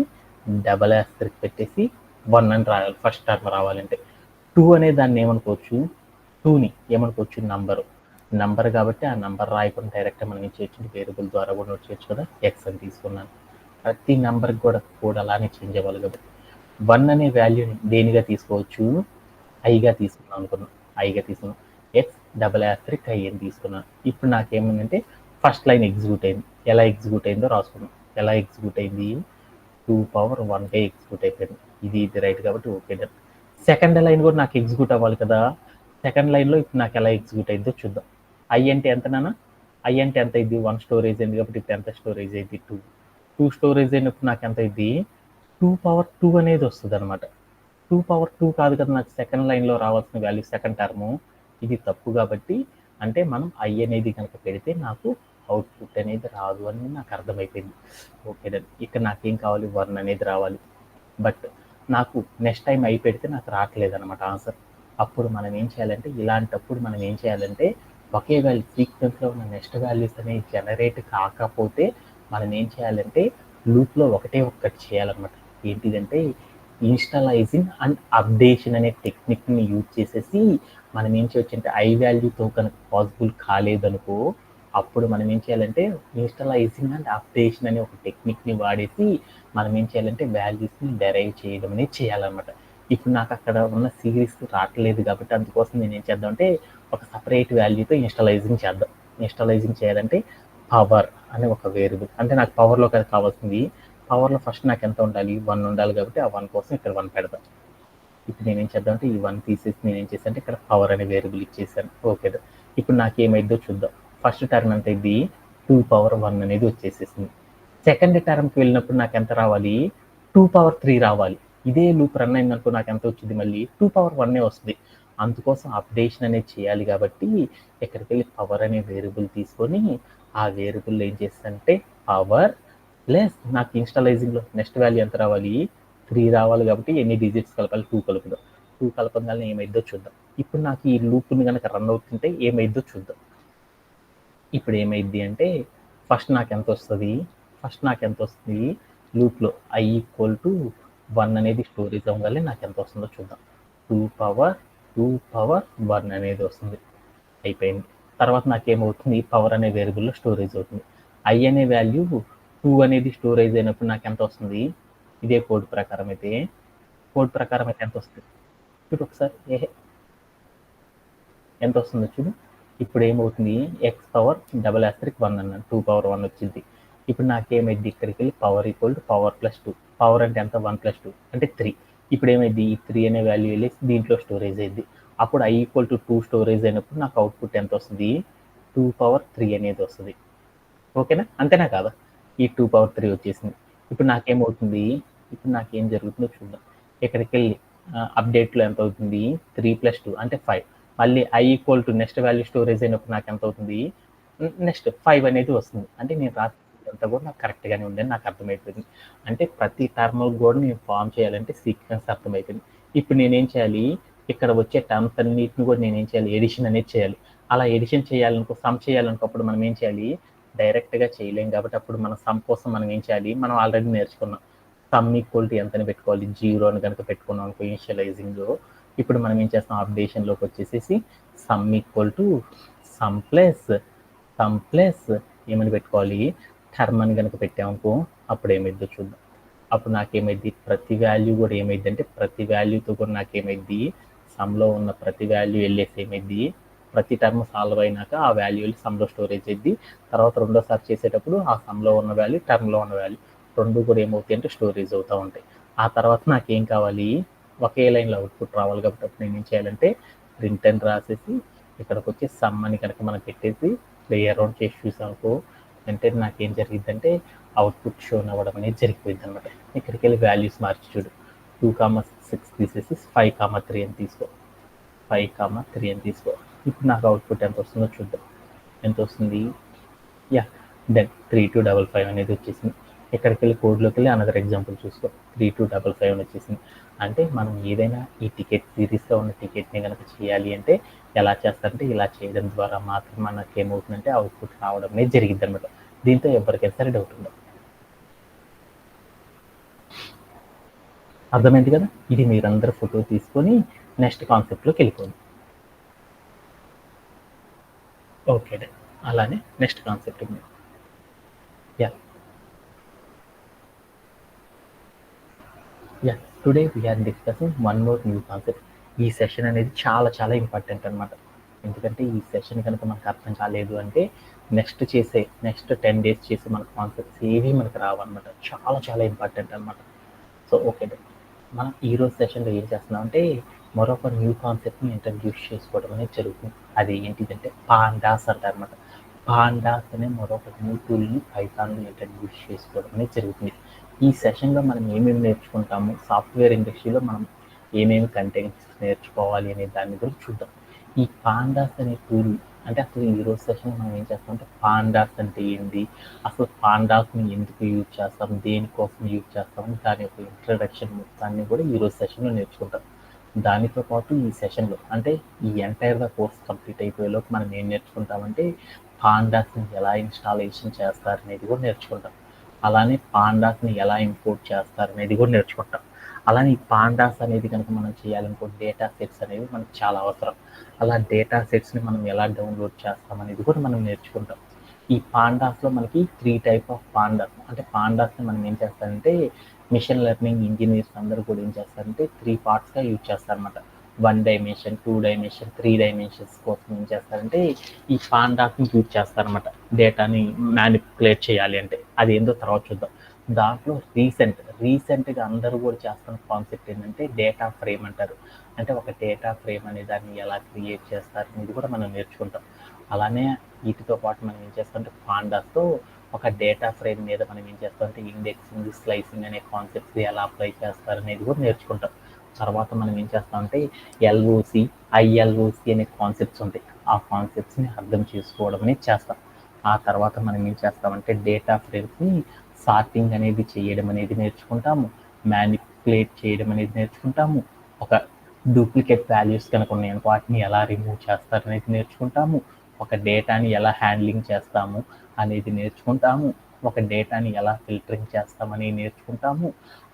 డబల్ ఆస్టరిస్క్ పెట్టేసి 1 అని రాయాలి. ఫస్ట్ టర్మ్ రావాలంటే 2 అనే దాన్ని ఏమనుకోవచ్చు, 2ని ఏమనుకోవచ్చు నంబర్ కాబట్టి ఆ నంబర్ రాయకుండా డైరెక్ట్గా మనం ఏం చేయొచ్చు, వేరియబుల్ ద్వారా కూడా నోట్ చేయొచ్చు కదా. ఎక్స్ అని తీసుకున్నాను, ప్రతి నెంబర్కి కూడా అలానే చేంజ్ అవ్వాలి కాబట్టి 1 అనే వాల్యూని దేనిగా తీసుకోవచ్చు, ఐగా తీసుకున్నాం అనుకున్నాం, ఐగా తీసుకున్నాం, ఎక్స్ డబల్ ఆస్టరిస్క్ ఐ అని తీసుకున్నాను. ఇప్పుడు నాకేమైందంటే ఫస్ట్ లైన్ ఎగ్జిక్యూట్ అయింది. ఎలా ఎగ్జిక్యూట్ అయిందో రాసుకున్నాం. ఎలా ఎగ్జిక్యూట్ అయింది, 2^1గా ఎగ్జిక్యూట్ అయిపోయింది. ఇది రైట్ కాబట్టి ఓకే డన్. సెకండ్ లైన్ కూడా నాకు ఎగ్జిక్యూట్ అవ్వాలి కదా. సెకండ్ లైన్లో ఇప్పుడు నాకు ఎలా ఎగ్జిక్యూట్ అయిందో చూద్దాం. ఐ అంటే ఎంత నాన్న, ఐ అంటే ఎంత అయింది, 1 స్టోరేజ్ అయింది కాబట్టి ఇప్పుడు ఎంత స్టోరేజ్ అయింది, 2 స్టోరేజ్ అయినప్పుడు నాకు ఎంత అయింది, 2^2 అనేది వస్తుంది అనమాట. 2^2 కాదు కదా నాకు సెకండ్ లైన్లో రావాల్సిన వాల్యూ, సెకండ్ టర్ము. ఇది తప్పు కాబట్టి అంటే మనం ఐ అనేది కనుక పెడితే నాకు అవుట్పుట్ అనేది రాదు అని నాకు అర్థమైపోయింది. Okay done. ఇక్కడ నాకేం కావాలి, 1 అనేది రావాలి. బట్ నాకు నెక్స్ట్ టైం ఐ పెడితే నాకు రావట్లేదు అనమాట ఆన్సర్. అప్పుడు మనం ఏం చేయాలంటే, ఇలాంటప్పుడు మనం ఏం చేయాలంటే ఒకే వాల్యూ సీక్వెన్స్లో ఉన్న నెక్స్ట్ వాల్యూస్ అనేవి జనరేట్ కాకపోతే మనం ఏం చేయాలంటే లూప్లో ఒక్కటి చేయాలన్నమాట. ఏంటిదంటే ఇన్స్టాలైజింగ్ అండ్ అప్డేషన్ అనే టెక్నిక్ని యూజ్ చేసేసి మనం ఏం చేయొచ్చు అంటే ఐ వాల్యూతో కనుక పాసిబుల్ కాలేదనుకో అప్పుడు మనం ఏం చేయాలంటే ఇన్స్టాలైజింగ్ అండ్ అప్డేషన్ అనే ఒక టెక్నిక్ని వాడేసి మనం ఏం చేయాలంటే వాల్యూస్ని డెరైవ్ చేయడం అనేది చేయాలన్నమాట. ఇప్పుడు నాకు అక్కడ ఉన్న సిరీస్ రావట్లేదు కాబట్టి అందుకోసం నేను ఏం చేద్దాం అంటే ఒక సపరేట్ వాల్యూతో ఇన్స్టాలైజింగ్ చేద్దాం. ఇన్స్టాలైజింగ్ చేయాలంటే పవర్ అనే ఒక వేరియబుల్, అంటే నాకు పవర్లో కదా కావాల్సింది, పవర్లో ఫస్ట్ నాకు ఎంత ఉండాలి, 1 ఉండాలి కాబట్టి ఆ 1 కోసం ఇక్కడ 1 పెడదాం. ఇప్పుడు నేనేం చేద్దాం అంటే ఈ 1 తీసేసి నేనేం చేశాను అంటే ఇక్కడ పవర్ అనే వేరియబుల్ ఇచ్చేసాను. ఓకే, ఇప్పుడు నాకేమైందో చూద్దాం. ఫస్ట్ టర్మ్ ఎంత ఇది 2^1 అనేది వచ్చేసేసింది. సెకండ్ టర్మ్కి వెళ్ళినప్పుడు నాకు ఎంత రావాలి, 2^3 రావాలి. ఇదే లూప్ రన్ అయిందనుకో నాకు ఎంత వచ్చింది, మళ్ళీ 2^1 వస్తుంది. అందుకోసం అప్డేషన్ అనేది చేయాలి కాబట్టి ఇక్కడికి వెళ్ళి పవర్ అనే వేరియబుల్ తీసుకొని ఆ వేరియబుల్ ఏం చేస్తానంటే పవర్ ప్లస్ నాకు ఇన్స్టాలైజింగ్లో నెక్స్ట్ వాల్యూ ఎంత రావాలి, 3 రావాలి కాబట్టి ఎన్ని డిజిట్స్ కలపాలి, 2 కలుపుదాం. 2 కలపగానే ఏమైద్దో చూద్దాం. ఇప్పుడు నాకు ఈ లూప్ని కనుక రన్ అవుతుంటే ఏమైద్దో చూద్దాం. ఇప్పుడు ఏమైద్ది అంటే ఫస్ట్ నాకు ఎంత వస్తుంది, లూప్లో ఐ ఈక్వల్ టు 1 అనేది స్టోరేజ్ అవ్వగానే నాకు ఎంత వస్తుందో చూద్దాం. 2^1 అనేది వస్తుంది. అయిపోయింది. తర్వాత నాకేమవుతుంది, పవర్ అనే వేరియబుల్లో స్టోరేజ్ అవుతుంది. ఐ అనే వాల్యూ 2 అనేది స్టోరేజ్ అయినప్పుడు నాకు ఎంత వస్తుంది, ఇదే కోడ్ ప్రకారం అయితే ఎంత వస్తుంది చూడు ఒకసారి, ఎంత వస్తుందో చూడు. ఇప్పుడు ఏమవుతుంది, x^1 అన్నాను, 2^1 వచ్చింది. ఇప్పుడు నాకేమైంది, ఇక్కడికి వెళ్ళి power equal to power plus 2, power అంటే ఎంత, 1+2 అంటే 3. ఇప్పుడు ఏమైంది, ఈ 3 అనే వాల్యూ వెళ్ళి దీంట్లో స్టోరేజ్ అయింది. అప్పుడు ఐ ఈక్వల్ టు 2 స్టోరేజ్ అయినప్పుడు నాకు అవుట్పుట్ ఎంత వస్తుంది, 2^3 అనేది వస్తుంది. ఓకేనా, అంతేనా కాదా, ఈ 2^3 వచ్చేసింది. ఇప్పుడు నాకేమవుతుంది, ఇప్పుడు నాకేం జరుగుతుందో చూద్దాం. ఇక్కడికి వెళ్ళి అప్డేట్లో ఎంత అవుతుంది, 3+2 అంటే 5. మళ్ళీ I equal to next value storage అయినప్పుడు నాకు ఎంత అవుతుంది, నెక్స్ట్ 5 అనేది వస్తుంది. అంటే నేను రాసినంతా కూడా నాకు కరెక్ట్గానే ఉందని నాకు అర్థమైపోయింది. అంటే ప్రతి టర్మ్ కూడా నేను ఫామ్ చేయాలంటే సీక్వెన్స్ అర్థమైపోయింది. ఇప్పుడు నేనేం చేయాలి, ఇక్కడ వచ్చే టర్మ్స్ అన్నిటిని కూడా నేనేం చేయాలి, ఎడిషన్ అనేది చేయాలి. అలా ఎడిషన్ చేయాలనుకో, సమ్ చేయాలనుకో అప్పుడు మనం ఏం చేయాలి, డైరెక్ట్గా చేయలేం కాబట్టి అప్పుడు మన సమ్ కోసం మనం ఏం చేయాలి, మనం ఆల్రెడీ నేర్చుకున్నాం. సమ్ ఈక్వల్ టు ఎంతని పెట్టుకోవాలి, 0 అని కనుక పెట్టుకున్నాం అనుకో ఇనిషియలైజింగ్లో. ఇప్పుడు మనం ఏం చేస్తాం, అప్డేషన్లోకి వచ్చేసేసి sum equal to sum plus ఏమని పెట్టుకోవాలి, టర్మ్ అని కనుక పెట్టామనుకో అప్పుడు ఏమైద్దో చూద్దాం. అప్పుడు నాకేమైద్ది ప్రతి వాల్యూ కూడా ఏమైద్ది అంటే ప్రతి వాల్యూతో కూడా నాకేమైద్ది సమ్లో ఉన్న ప్రతి వాల్యూ వెళ్ళేసి ఏమైద్ది ప్రతి టర్మ్ సాల్వ్ అయినాక ఆ వాల్యూ వెళ్ళి సమ్లో స్టోరేజ్ అయింది. తర్వాత రెండోసారి చేసేటప్పుడు ఆ సమ్లో ఉన్న వాల్యూ టర్మ్లో ఉన్న వాల్యూ రెండు కూడా ఏమవుతాయి అంటే స్టోరేజ్ అవుతూ ఉంటాయి. ఆ తర్వాత నాకేం కావాలి ఒకే లైన్లో అవుట్పుట్ రావాలి కాబట్టి అప్పుడు నేను ఏం చేయాలంటే ప్రింట్ అని రాసేసి ఇక్కడికి వచ్చి సమ్ అని కనుక మనం పెట్టేసి ప్లే అరౌండ్ చేసి చూసానుకో వెంటనే నాకేం జరిగిద్దంటే అవుట్పుట్ షో అవ్వడం అనేది జరిగిపోయింది అనమాట. ఇక్కడికి వెళ్ళి వాల్యూస్ మార్చి చూడు 2,6 తీసేసి 5,3 అని తీసుకో 5,3 అని తీసుకో. ఇప్పుడు నాకు అవుట్పుట్ ఎంత వస్తుందో చూద్దాం. ఎంత వస్తుంది యా దెన్ 3,255 అనేది వచ్చేసింది. ఇక్కడికి వెళ్ళి కోడ్లోకి వెళ్ళి అనదర్ ఎగ్జాంపుల్ చూసుకో 3,255 అని వచ్చేసింది. అంటే మనం ఏదైనా ఈ టికెట్ సిరీస్లో ఉన్న టికెట్ని కనుక చేయాలి అంటే ఎలా చేస్తారంటే ఇలా చేయడం ద్వారా మాత్రం మనకి ఏమవుతుందంటే అవుట్పుట్ రావడం అనేది జరిగింది అనమాట. దీంతో ఎవరికైనా సరే డౌట్ ఉండదు. అర్థమైంది కదా. ఇది మీరందరూ ఫోటో తీసుకొని నెక్స్ట్ కాన్సెప్ట్లోకి వెళ్ళిపోండి. ఓకే అలానే next concept yeah yeah today we are discussing one more new concept. ఈ సెషన్ అనేది చాలా చాలా ఇంపార్టెంట్ అనమాట. ఎందుకంటే ఈ సెషన్ కనుక మనకు అర్థం కాలేదు అంటే నెక్స్ట్ 10 days చేసే మన కాన్సెప్ట్స్ ఏవి మనకు రావన్నమాట. చాలా చాలా ఇంపార్టెంట్ అనమాట. సో ఓకే మనం ఈరోజు సెషన్లో ఏం చేస్తున్నాం అంటే మరొక న్యూ కాన్సెప్ట్ని ఇంట్రడ్యూస్ చేసుకోవడం అనేది జరుగుతుంది. అది ఏంటిదంటే పాండాస్ అంటారు అనమాట. పాండాస్ అనే మరొక న్యూ టూల్ని పైథాన్లో ఇంట్రడ్యూస్ చేసుకోవడం అనేది జరుగుతుంది. ఈ సెషన్లో మనం ఏమేమి నేర్చుకుంటాము, సాఫ్ట్వేర్ ఇండస్ట్రీలో మనం ఏమేమి కంటెంట్స్ నేర్చుకోవాలి అనే దాని గురించి చూద్దాం. ఈ పాండాస్ అనే టూల్ అంటే అసలు ఈరోజు సెషన్ మనం ఏం చేస్తామంటే పాండాస్ అంటే ఏంటి, అసలు పాండాస్ని ఎందుకు యూజ్ చేస్తాం, దేనికోసం యూజ్ చేస్తాం, దాని యొక్క ఇంట్రడక్షన్ మొత్తాన్ని కూడా ఈరోజు సెషన్లో నేర్చుకుంటాం. దానితో పాటు ఈ సెషన్లో అంటే ఈ ఎంటైర్గా కోర్స్ కంప్లీట్ అయిపోయేలోపు మనం ఏం నేర్చుకుంటామంటే పాండాస్ని ఎలా ఇన్స్టాలేషన్ చేస్తారనేది కూడా నేర్చుకుంటాం. అలానే పాండాస్ని ఎలా ఇంపోర్ట్ చేస్తారనేది కూడా నేర్చుకుంటాం. అలానే ఈ పాండాస్ అనేది కనుక మనం చేయాలనుకో డేటా సెట్స్ అనేవి మనకు చాలా అవసరం. అలా డేటా సెట్స్ని మనం ఎలా డౌన్లోడ్ చేస్తాం అనేది కూడా మనం నేర్చుకుంటాం. ఈ పాండాస్లో మనకి 3 టైప్ ఆఫ్ పాండాస్ అంటే పాండాస్ని మనం ఏం చేస్తారంటే మిషన్ లెర్నింగ్ ఇంజనీర్స్ అందరూ కూడా ఏం చేస్తారంటే 3 పార్ట్స్గా యూజ్ చేస్తారనమాట. 1 డైమెన్షన్, 2 డైమెన్షన్, 3 డైమెన్షన్స్ కోసం ఏం చేస్తారంటే ఈ పాండాస్ని యూజ్ చేస్తారనమాట. డేటాని మ్యానిపులేట్ చేయాలి అంటే అది ఏందో తర్వాత చూద్దాం. దాంట్లో రీసెంట్గా అందరూ కూడా చేస్తున్న కాన్సెప్ట్ ఏంటంటే డేటా ఫ్రేమ్ అంటారు. అంటే ఒక డేటా ఫ్రేమ్ అనే దాన్ని ఎలా క్రియేట్ చేస్తారు అనేది కూడా మనం నేర్చుకుంటాం. అలానే వీటితో పాటు మనం ఏం చేస్తామంటే పాండాస్తో ఒక డేటా ఫ్రేమ్ మీద మనం ఏం చేస్తామంటే ఇండెక్సింగ్, స్లైసింగ్ అనే కాన్సెప్ట్స్ ఎలా అప్లై చేస్తారు అనేది కూడా నేర్చుకుంటాం. తర్వాత మనం ఏం చేస్తామంటే ఎల్ఓసి, ఐఎల్ఓసి అనే కాన్సెప్ట్స్ ఉంటాయి. ఆ కాన్సెప్ట్స్ని అర్థం చేసుకోవడం అనేది చేస్తాం. ఆ తర్వాత మనం ఏం చేస్తామంటే డేటా ఫ్రేమ్స్ని సార్టింగ్ అనేది చేయడం అనేది నేర్చుకుంటాము, మ్యానిపులేట్ చేయడం అనేది నేర్చుకుంటాము, ఒక డూప్లికేట్ వాల్యూస్ కనుక ఉన్నాయనుకో వాటిని ఎలా రిమూవ్ చేస్తారు అనేది నేర్చుకుంటాము, ఒక డేటాని ఎలా హ్యాండ్లింగ్ చేస్తాము అనేది నేర్చుకుంటాము, ఒక డేటాని ఎలా ఫిల్టరింగ్ చేస్తామని నేర్చుకుంటాము.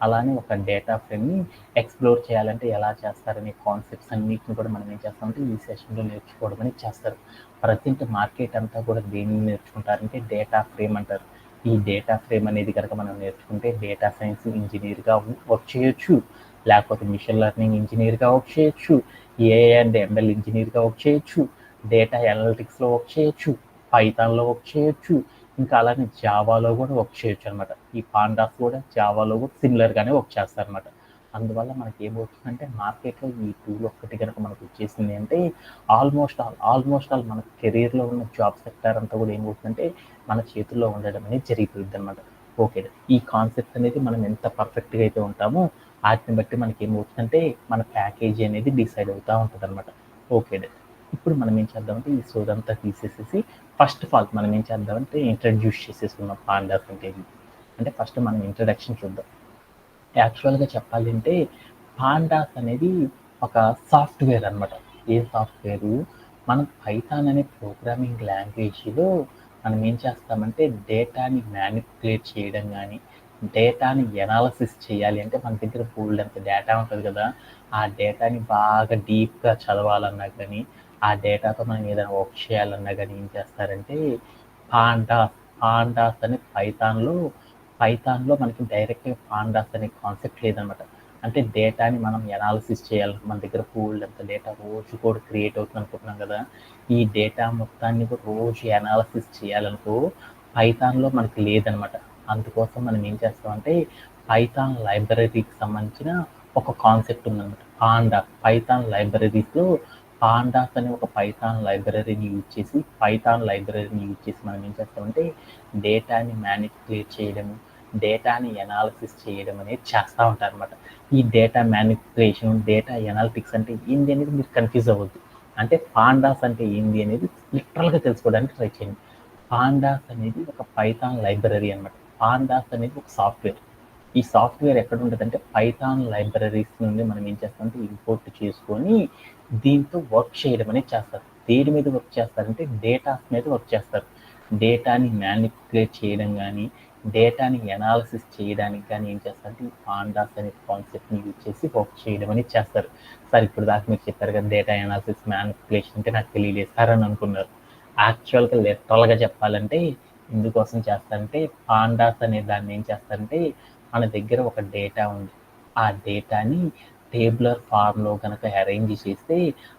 అలానే ఒక డేటా ఫ్రేమ్ని ఎక్స్ప్లోర్ చేయాలంటే ఎలా చేస్తారనే కాన్సెప్ట్స్ అన్నిటిని కూడా మనం ఏం చేస్తామంటే ఈ సెషన్లో నేర్చుకోవడం అనేది చేస్తారు. ప్రజెంట్ మార్కెట్ అంతా కూడా దేన్ని నేర్చుకుంటారంటే డేటా ఫ్రేమ్ అంటారు. ఈ డేటా ఫ్రేమ్ అనేది కనుక మనం నేర్చుకుంటే డేటా సైన్స్ ఇంజనీర్గా వర్క్ చేయొచ్చు, లేకపోతే మిషన్ లెర్నింగ్ ఇంజనీర్గా వర్క్ చేయొచ్చు, ఏఐ అండ్ ఎంఎల్ ఇంజనీర్గా వర్క్ చేయొచ్చు, డేటా అనలిటిక్స్లో వర్క్ చేయొచ్చు, పైథాన్లో వర్క్ చేయొచ్చు, ఇంకా అలానే జావాలో కూడా వర్క్ చేయొచ్చు అనమాట. ఈ పాండాస్ కూడా జావాలో కూడా సిమిలర్గానే వర్క్ చేస్తారనమాట. అందువల్ల మనకి ఏమవుతుందంటే మార్కెట్లో ఈ టూల్ ఒక్కటి కనుక మనకు వచ్చేసింది అంటే ఆల్మోస్ట్ ఆల్ మన కెరీర్లో ఉన్న జాబ్ సెక్టర్ అంతా కూడా ఏమవుతుందంటే మన చేతుల్లో ఉండడం అనేది జరిగిపోయింది అనమాట. ఓకే ఈ కాన్సెప్ట్ అనేది మనం ఎంత పర్ఫెక్ట్గా అయితే ఉంటామో వాటిని బట్టి మనకి ఏమవుతుందంటే మన ప్యాకేజీ అనేది డిసైడ్ అవుతూ ఉంటుంది అనమాట. ఓకే ఇప్పుడు మనం ఏం చేద్దామంటే ఈ సోదంతా తీసేసేసి ఫస్ట్ ఆఫ్ ఆల్ మనం ఏం చేద్దామంటే ఇంట్రడ్యూస్ చేసేసుకున్నాం పాండాస్ అంటే ఫస్ట్ మనం ఇంట్రడక్షన్ చూద్దాం. యాక్చువల్గా చెప్పాలి అంటే పాండాస్ అనేది ఒక సాఫ్ట్వేర్ అనమాట. ఏ సాఫ్ట్వేరు మనం పైథాన్ అనే ప్రోగ్రామింగ్ లాంగ్వేజ్లో మనం ఏం చేస్తామంటే డేటాని మ్యానిపులేట్ చేయడం కానీ డేటాని ఎనాలసిస్ చేయాలి అంటే మన దగ్గర బోల్డ్ అంత డేటా ఉంటుంది కదా, ఆ డేటాని బాగా డీప్గా చదవాలన్నా కానీ ఆ డేటాతో మనం ఏదైనా వర్క్ చేయాలన్నా కానీ ఏం చేస్తారంటే పాండాస్ అనే పైథాన్లో పైథాన్‌లో మనకి డైరెక్ట్‌గా పాండాస్ అనే కాన్సెప్ట్ లేదనమాట. అంటే డేటాని మనం ఎనాలిసిస్ చేయాలి. మన దగ్గర బోలెడంత డేటా రోజు కూడా క్రియేట్ అవుతుందనుకుంటున్నాం గదా! ఈ డేటా మొత్తాన్ని కూడా రోజు ఎనాలిసిస్ చేయాలనుకో పైథాన్‌లో మనకి లేదనమాట. అందుకోసం మనం ఏం చేస్తామంటే పైథాన్ లైబ్రరీకి సంబంధించిన ఒక కాన్సెప్ట్ ఉందనమాట. పైథాన్ లైబ్రరీస్‌లో పాండాస్ అనే ఒక పైథాన్ లైబ్రరీని యూజ్ చేసి మనం ఏం చేస్తామంటే డేటాని మ్యానిపులేట్ చేయడము, డేటాని ఎనాలిసిస్ చేయడం అనేది చేస్తా ఉంటారనమాట. ఈ డేటా మ్యానిపులేషన్, డేటా ఎనాలిటిక్స్ అంటే ఏంది అనేది మీరు కన్‌ఫ్యూజ్ అవ్వద్దు. అంటే పాండాస్ అంటే ఏంది అనేది లిటరల్‌గా తెలుసుకోవడానికి ట్రై చేయండి. పాండాస్ అనేది ఒక పైథాన్ లైబ్రరీ అనమాట. పాండాస్ అనేది ఒక సాఫ్ట్‌వేర్. ఈ సాఫ్ట్‌వేర్ ఎక్కడుంటదంటే పైథాన్ లైబ్రరీస్ నుండి మనం ఏం చేస్తామంటే ఇంపోర్ట్ చేసుకొని దీంతో వర్క్ చేయడం అనేది చేస్తారు. దేని మీద వర్క్ చేస్తారంటే డేటాస్ మీద వర్క్ చేస్తారు. డేటాని మ్యానిపులేట్ చేయడం గానీ, డేటాని ఎనాలిసిస్ చేయడానికి గానీ ఏం చేస్తారంటే ఈ పాండాస్ అనే కాన్సెప్ట్‌ని యూజ్ చేసి వర్క్ చేయడం అనేది చేస్తారు. సార్ ఇప్పుడు దాకా మీరు చెప్పారు కదా! డేటా ఎనాలిసిస్, మ్యానిపులేషన్ అంటే నాకు తెలియలేదు సార్ అని అనుకున్నారు. యాక్చువల్‌గా లిటరల్‌గా చెప్పాలంటే ఎందుకోసం చేస్తారంటే పాండాస్ అనే దాన్ని ఏం చేస్తారంటే మన దగ్గర ఒక డేటా ఉంది. ఆ డేటాని టేబులర్ ఫార్మ్‌లో గనక అరేంజ్ చేస్తే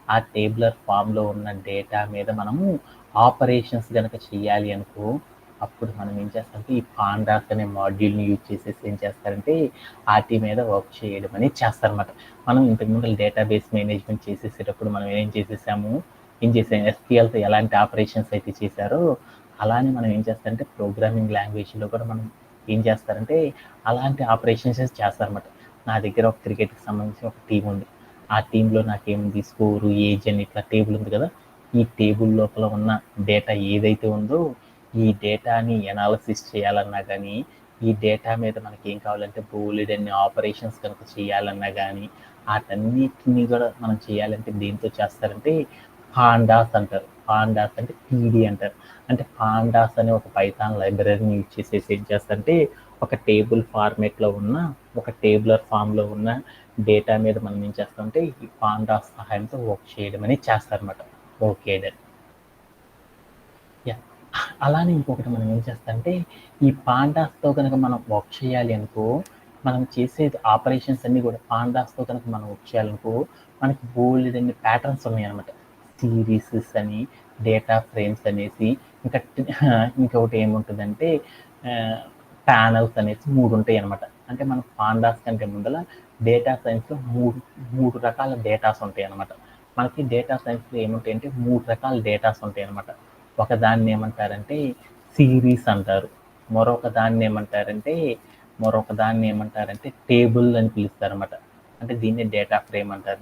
ఆ టేబులర్ ఫార్మ్‌లో ఉన్న డేటా మీద మనము ఆపరేషన్స్ గనక చేయాలి అనుకో అప్పుడు మనం ఏం చేస్తామంటే ఈ పాండాస్ అనే మాడ్యూల్‌ని యూజ్ చేసేసి ఏం చేస్తారంటే ఆటి మీద వర్క్ చేయడం అనేది చేస్తారనమాట. మనం ఇంతకుముందు డేటాబేస్ మేనేజ్మెంట్ చేసేసేటప్పుడు మనం ఏం చేసాం ఎస్‌క్యూఎల్‌తో ఎలాంటి ఆపరేషన్స్ అయితే చేశారో అలానే మనం ఏం చేస్తామంటే ప్రోగ్రామింగ్ లాంగ్వేజ్‌లో కూడా మనం ఏం చేస్తారంటే అలాంటి ఆపరేషన్స్ చేస్తారనమాట. నా దగ్గర ఒక క్రికెట్‌కి సంబంధించిన ఒక టీమ్ ఉంది. ఆ టీమ్‌లో నాకేముంది స్కోరు, ఏజ్ అని ఇట్లా టేబుల్ ఉంది కదా! ఈ టేబుల్ లోపల ఉన్న డేటా ఏదైతే ఉందో ఈ డేటాని ఎనాలిసిస్ చేయాలన్నా గానీ, ఈ డేటా మీద మనకేం కావాలంటే బోలెడన్ని ఆపరేషన్స్ కనుక చేయాలన్నా గానీ, ఆటన్నిటిని గూడా మనం చేయాలంటే దేనితో చేస్తారంటే పాండాస్ అంటారు. పాండాస్ అంటే పీడీ అంటారు. అంటే పాండాస్ అనే ఒక పైథాన్ లైబ్రరీని యూజ్ చేసేసి ఏం చేస్తారంటే ఒక టేబుల్ ఫార్మాట్‌లో ఉన్న, ఒక టేబులర్ ఫార్మ్‌లో ఉన్న డేటా మీద మనం ఏం చేస్తామంటే ఈ పాండాస్ సహాయంతో వర్క్ చేయడం అనేది చేస్తారనమాట. Okay done. యాహ్! అలానే ఇంకొకటి మనం ఏం చేస్తామంటే ఈ పాండాస్‌తో గనక మనం వర్క్ చేయాలి అనుకో, మనం చేసేది ఆపరేషన్స్ అన్నీ గూడా పాండాస్‌తో గనక మనం వర్క్ చేయాలనుకో, మనకి బోలెడన్ని ప్యాటర్న్స్ ఉన్నాయన్నమాట. సీరీసెస్ అని, డేటా ఫ్రేమ్స్ అనేసి, ఇంకా ఇంకొకటి ఏముంటదంటే ఆహ్, ప్యానెల్స్ అనేసి 3 ఉంటాయన్నమాట. అంటే మనం పాండాస్ కంటే ముందల డేటా సైన్స్‌లో 3 రకాల డేటాస్ ఉంటాయన్నమాట. మనకి డేటా సైన్స్‌లో ఏముంటాయంటే 3 రకాల డేటాస్ ఉంటాయన్నమాట. ఒకదాన్ని ఏమంటారంటే సీరీస్ అంటారు. మరొక దాన్ని ఏమంటారంటే టేబుల్ అని పిలుస్తారన్నమాట. అంటే దీన్నే డేటా ఫ్రేమ్ అంటారు.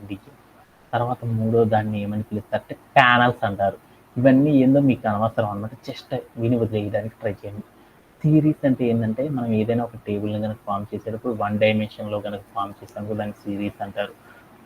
తర్వాత మూడో దాన్ని ఏమని పిలుస్తారంటే ప్యానెల్స్ అంటారు. ఇవన్నీ ఏందో మీకు అనవసరం అన్నమాట. జస్ట్ విని వదిలేయడానికి ట్రై చేయండి. సిరీస్ అంటే ఏంటంటే మనం ఏదైనా ఒక టేబుల్‌ని గనక ఫార్మ్ చేసేటప్పుడు 1 డైమెన్షన్‌లో గనక ఫార్మ్ చేసామనుకో దాన్ని సిరీస్ అంటారు.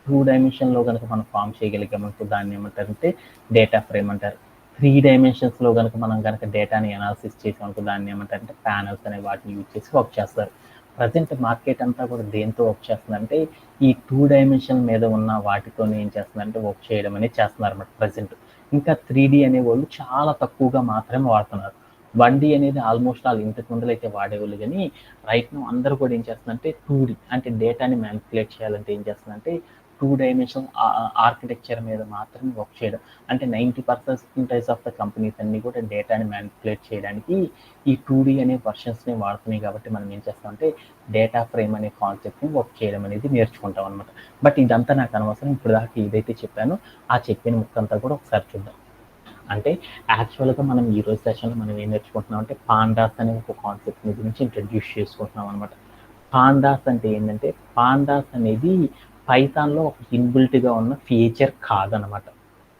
2 డైమెన్షన్‌లో గనక మనం ఫార్మ్ చేయగలిగామనుకో దాన్ని ఏమంటారంటే డేటా ఫ్రేమ్ అంటారు. 3 డైమెన్షన్స్‌లో గనక డేటాని అనాలిసిస్ చేసామనుకో దాన్ని ఏమంటారంటే పానెల్స్ అనే వాటిని యూజ్ చేసి వర్క్ చేస్తారు. ప్రెజెంట్ మార్కెట్ అంతా కూడా దేనితో వర్క్ చేస్తుందంటే ఈ 2 డైమెన్షన్ మీద ఉన్న వాటితోనే ఏం చేస్తుందంటే వర్క్ చేయడం అనేది చేస్తున్నారన్నమాట ప్రెజెంట్. ఇంకా 3 అనేవోళ్ళు చాలా తక్కువగా మాత్రమే వాడుతున్నారు. 1 అనేది ఆల్మోస్ట్ ఆల్ ఇంతకు ముందులైతే వాడేవాళ్ళు గానీ, రైట్ నౌ అందరూ కూడా ఏం చేస్తున్నారంటే 2 అంటే డేటాని మ్యానిపులేట్ చేయాలంటే ఏం చేస్తున్నారంటే 2 డైమెన్షన్ ఆర్కిటెక్చర్ మీద మాత్రమే వర్క్ చేయడం. అంటే 90% ఆఫ్ ద కంపెనీస్ అన్నీ కూడా డేటాని మ్యానిపులేట్ చేయడానికి ఈ 2 అనే వెర్షన్స్‌ని వాడుతున్నాయి కాబట్టి మనం ఏం చేస్తామంటే డేటా ఫ్రేమ్ అనే కాన్సెప్ట్‌ని వర్క్ చేయడం అనేది నేర్చుకుంటాం అనమాట. బట్ ఇదంతా నాకు అనవసరం. ఇప్పటిదాకా ఏదైతే చెప్పానో ఆ చెప్పిన ముక్కంతా కూడా ఒకసారి చూద్దాం. అంటే యాక్చువల్‌గా మనం ఈరోజు సెషన్‌లో మనం ఏం నేర్చుకుంటున్నాం అంటే పాండాస్ అనే ఒక కాన్సెప్ట్‌ని గురించి ఇంట్రొడ్యూస్ చేసుకుంటున్నాం అనమాట. పాండాస్ అంటే ఏంటంటే పాండాస్ అనేది పైథాన్‌లో ఒక ఇన్‌బిల్ట్‌గా ఉన్న ఫీచర్ కాదనమాట.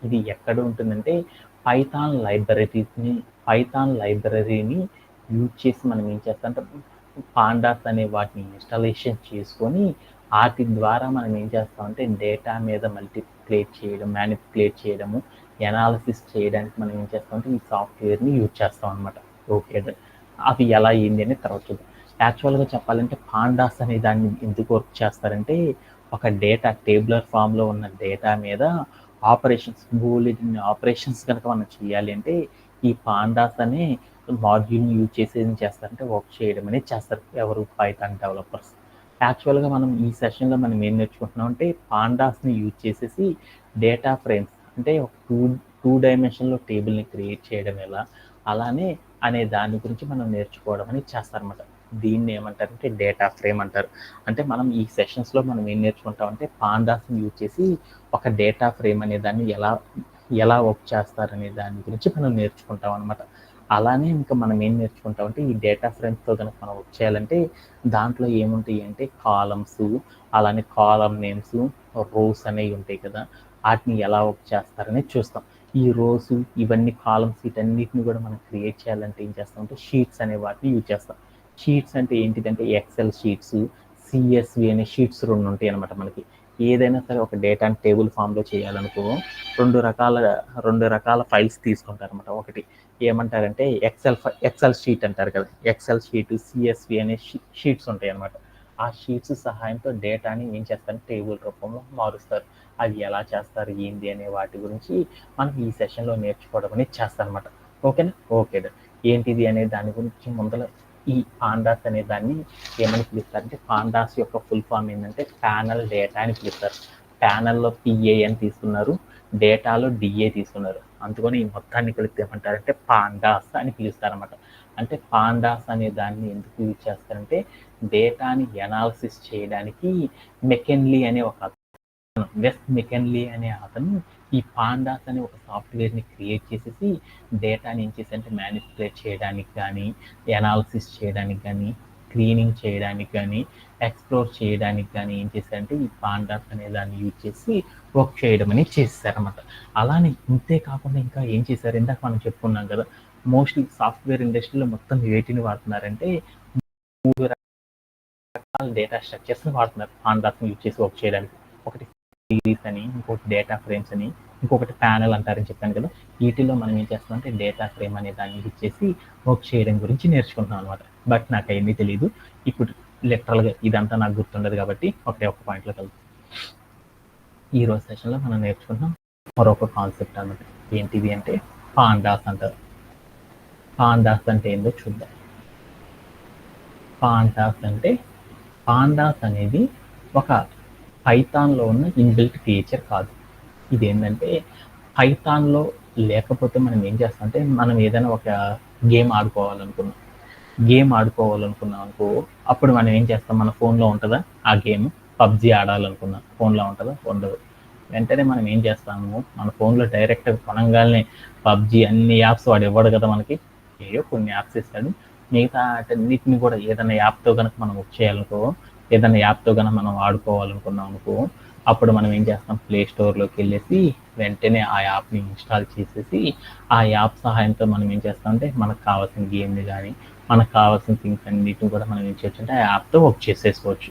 ఇది ఎక్కడ ఉంటుందంటే పైథాన్ లైబ్రరీస్‌ని పైథాన్ లైబ్రరీని యూజ్ చేసి మనం ఏం చేస్తామంటే పాండాస్ అనే వాటిని ఇన్‌స్టాలేషన్ చేసుకొని ఆటి ద్వారా మనం ఏం చేస్తామంటే డేటా మీద మ్యానిపులేట్ చేయడము, ఎనాలిసిస్ చేయడానికి మనం ఏం చేస్తామంటే ఈ సాఫ్ట్‌వేర్‌ని యూజ్ చేస్తాం అనమాట. ఓకే. అవి ఎలా ఏంది అనేది తర్వాత చూద్దాం. యాక్చువల్‌గా చెప్పాలంటే పాండాస్ అనే దాన్ని ఎందుకు వర్క్ చేస్తారంటే ఒక డేటా టేబులర్ ఫార్మ్‌లో ఉన్న డేటా మీద ఆపరేషన్స్ బోలెడన్ని ఆపరేషన్స్ గనక మనం చేయాలి అంటే ఈ పాండాస్ అనే మాడ్యూల్ని యూజ్ చేసి ఏం చేస్తారంటే వర్క్ చేయడం అనేది చేస్తారు ఎవరు పైథాన్ డెవలపర్స్. యాక్చువల్గా మనం ఈ సెషన్లో మనం ఏం నేర్చుకుంటున్నాం అంటే పాండాస్ని యూజ్ చేసేసి డేటా ఫ్రేమ్స్ అంటే ఒక టూ డైమెన్షన్లో టేబుల్ని క్రియేట్ చేయడం ఎలా అలానే అనే దాని గురించి మనం నేర్చుకోవడం అనేది చేస్తారన్నమాట. దీన్ని ఏమంటారంటే డేటా ఫ్రేమ్ అంటారు. అంటే మనం ఈ సెషన్స్లో మనం ఏం నేర్చుకుంటామంటే పాండాస్ని యూజ్ చేసి ఒక డేటా ఫ్రేమ్ అనే దాన్ని ఎలా వర్క్ చేస్తారనే దాని గురించి మనం నేర్చుకుంటాం అనమాట. అలానే ఇంకా మనం ఏం నేర్చుకుంటామంటే ఈ డేటా ఫ్రేమ్స్తో కనుక మనం వర్క్ చేయాలంటే దాంట్లో ఏముంటాయి అంటే కాలమ్స్, అలానే కాలమ్ నేమ్స్, రోస్ అనేవి ఉంటాయి కదా, వాటిని ఎలా వర్క్ చేస్తారనేది చూస్తాం. ఈ రోస్ ఇవన్నీ కాలమ్స్ వీటన్నిటిని కూడా మనం క్రియేట్ చేయాలంటే ఏం చేస్తామంటే షీట్స్ అనే వాటిని యూజ్ చేస్తాం. షీట్స్ అంటే ఏంటిదంటే ఎక్సెల్ షీట్స్, సిఎస్వి అనే షీట్స్ 2 ఉంటాయి అనమాట. మనకి ఏదైనా సరే ఒక డేటాని టేబుల్ ఫామ్లో చేయాలనుకో రెండు రకాల ఫైల్స్ తీసుకుంటారనమాట. ఒకటి ఏమంటారంటే ఎక్సెల్ షీట్ అంటారు కదా, ఎక్సెల్ షీట్, సిఎస్వి అనే షీట్స్ ఉంటాయి అనమాట. ఆ షీట్స్ సహాయంతో డేటాని ఏం చేస్తారు టేబుల్ రూపంలో మారుస్తారు. అవి ఎలా చేస్తారు ఏంది అనే వాటి గురించి మనం ఈ సెషన్లో నేర్చుకోవడం అనేది చేస్తారనమాట. ఓకేనా? ఓకే. ఏంటిది అనే దాని గురించి ముందర ఈ పాండాస్ అనే దాన్ని ఏమని పిలుస్తారంటే పాండాస్ యొక్క ఫుల్ ఫామ్ ఏంటంటే ప్యానల్ డేటా అని పిలుస్తారు. ప్యానల్లో పిఏ అని తీసుకున్నారు, డేటాలో డిఏ తీసుకున్నారు. అందుకని ఈ మొత్తాన్ని కలిపి ఏమంటారంటే పాండాస్ అని పిలుస్తారన్నమాట. అంటే పాండాస్ అనే దాన్ని ఎందుకు యూజ్ చేస్తారంటే డేటాని ఎనాలిసిస్ చేయడానికి మెకెన్లీ అనే వెస్ట్ మెకెన్లీ అనే అతను ఈ పాండాస్ అనే ఒక సాఫ్ట్వేర్ని క్రియేట్ చేసేసి డేటాని ఏం చేశారంటే మ్యానిపులేట్ చేయడానికి కానీ, ఎనాలిసిస్ చేయడానికి కానీ, క్లీనింగ్ చేయడానికి కానీ, ఎక్స్ప్లోర్ చేయడానికి కానీ ఏం చేశారంటే ఈ పాండాస్ అనే దాన్ని యూజ్ చేసి వర్క్ చేయడం అనేది చేశారన్నమాట. అలానే ఇంతే కాకుండా ఇంకా ఏం చేశారు, ఇందాక మనం చెప్పుకున్నాం కదా, మోస్ట్లీ సాఫ్ట్వేర్ ఇండస్ట్రీలో మొత్తం వేటిని వాడుతున్నారంటే 3 రకాల డేటా స్ట్రక్చర్స్ని వాడుతున్నారు పాండాస్ని యూజ్ చేసి వర్క్ చేయడానికి. ఒకటి సిరీస్ అని, ఇంకొకటి డేటా ఫ్రేమ్స్ అని, ఇంకొకటి ప్యానల్ అంటారని చెప్పాను కదా. వీటిలో మనం ఏం చేస్తామంటే డేటా ఫ్రేమ్ అనే దాన్ని యూజ్ చేసి వర్క్ చేయడం గురించి నేర్చుకుంటున్నాం అనమాట. బట్ నాకు అవన్నీ తెలియదు. ఇప్పుడు లిటరల్గా ఇదంతా నాకు గుర్తుండదు కాబట్టి ఒక పాయింట్లో కలుగుతుంది. ఈ రోజు సెషన్లో మనం నేర్చుకుంటున్నాం మరొక కాన్సెప్ట్ అన్నమాట. ఏంటిది అంటే పాండాస్ అంటారు. పాండాస్ అంటే ఏందో చూద్దాం. పాండాస్ అనేది ఒక పైథాన్లో ఉన్న ఇన్బిల్ట్ ఫీచర్ కాదు. ఇది ఏంటంటే పైథాన్లో లేకపోతే మనం ఏం చేస్తామంటే మనం ఏదైనా ఒక గేమ్ ఆడుకోవాలనుకున్నాం అనుకో అప్పుడు మనం ఏం చేస్తాం, మన ఫోన్లో ఉంటుందా ఆ గేమ్, పబ్జీ ఆడాలనుకున్నాం ఫోన్లో ఉంటుందా, ఉండదు. వెంటనే మనం ఏం చేస్తాము, మన ఫోన్లో డైరెక్ట్గా కొనంగానే పబ్జీ అన్ని యాప్స్ వాడు ఇవ్వడు కదా మనకి, ఏయో కొన్ని యాప్స్ ఇస్తాడు. మిగతా అన్నిటిని కూడా ఏదైనా యాప్తో కనుక మనం వర్క్ చేయాలనుకో, ఏదైనా యాప్తో కనుక మనం ఆడుకోవాలనుకున్నాం అనుకో, అప్పుడు మనం ఏం చేస్తాం, ప్లే స్టోర్లోకి వెళ్ళేసి వెంటనే ఆ యాప్ని ఇన్స్టాల్ చేసేసి ఆ యాప్ సహాయంతో మనం ఏం చేస్తామంటే మనకు కావాల్సిన గేమ్ని కానీ మనకు కావాల్సిన థింగ్స్ అన్నిటిని కూడా మనం ఏం చేయొచ్చు అంటే ఆ యాప్తో వర్క్ చేసేసుకోవచ్చు.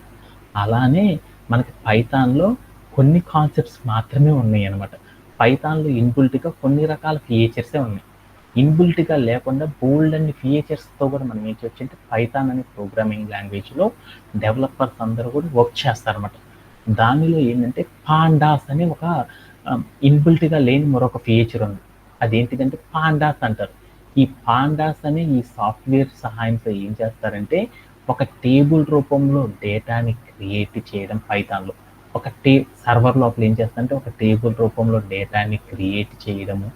అలానే మనకి పైథాన్లో కొన్ని కాన్సెప్ట్స్ మాత్రమే ఉన్నాయి అనమాట. పైథాన్లో ఇన్బుల్ట్గా కొన్ని రకాల ఫీచర్సే ఉన్నాయి. ఇన్బుల్ట్గా లేకుండా బోల్డ్ అన్ని ఫీచర్స్తో కూడా మనం ఏం చేయొచ్చు అంటే పైథాన్ అనే ప్రోగ్రామింగ్ లాంగ్వేజ్లో డెవలపర్స్ అందరూ కూడా వర్క్ చేస్తారన్నమాట. దానిలో ఏంటంటే పాండాస్ అనే ఒక ఇన్బుల్ట్గా లేని మరొక ఫీచర్ ఉంది. అదేంటిదంటే పాండాస్ అంటారు. ఈ పాండాస్ అనే ఈ సాఫ్ట్వేర్ సహాయంతో ఏం చేస్తారంటే ఒక టేబుల్ రూపంలో డేటాని క్రియేట్ చేయడం పైథాన్లో, ఒక సర్వర్ లోపల ఏం చేస్తారంటే ఒక టేబుల్ రూపంలో డేటాని క్రియేట్ చేయడము,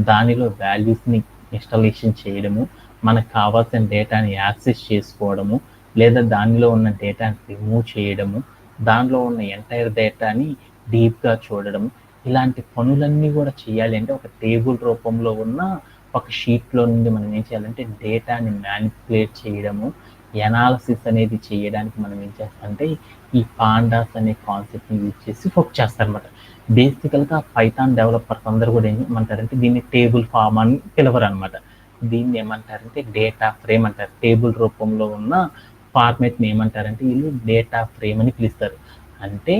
దానిలో వాల్యూస్ని ఇన్స్టాలేషన్ చేయడము, మనకు కావాల్సిన డేటాని యాక్సెస్ చేసుకోవడము, లేదా దానిలో ఉన్న డేటాని రిమూవ్ చేయడము, దానిలో ఉన్న ఎంటైర్ డేటాని డీప్గా చూడడం, ఇలాంటి పనులన్నీ కూడా చేయాలి అంటే ఒక టేబుల్ రూపంలో ఉన్న ఒక షీట్లో నుండి మనం ఏం చేయాలంటే డేటాని మ్యానిపులేట్ చేయడము, ఎనాలిసిస్ అనేది చేయడానికి మనం ఏం చేస్తామంటే ఈ పాండాస్ అనే కాన్సెప్ట్ని యూజ్ చేసి వర్క్ చేస్తారనమాట. బేసికల్గా పైథాన్ డెవలపర్స్ అందరూ కూడా ఏమంటారంటే దీన్ని టేబుల్ ఫామ్ అని పిలవరు అనమాట. దీన్ని ఏమంటారంటే డేటా ఫ్రేమ్ అంటారు. టేబుల్ రూపంలో ఉన్న ఫార్మేట్ని ఏమంటారంటే వీళ్ళు డేటా ఫ్రేమ్ అని పిలుస్తారు. అంటే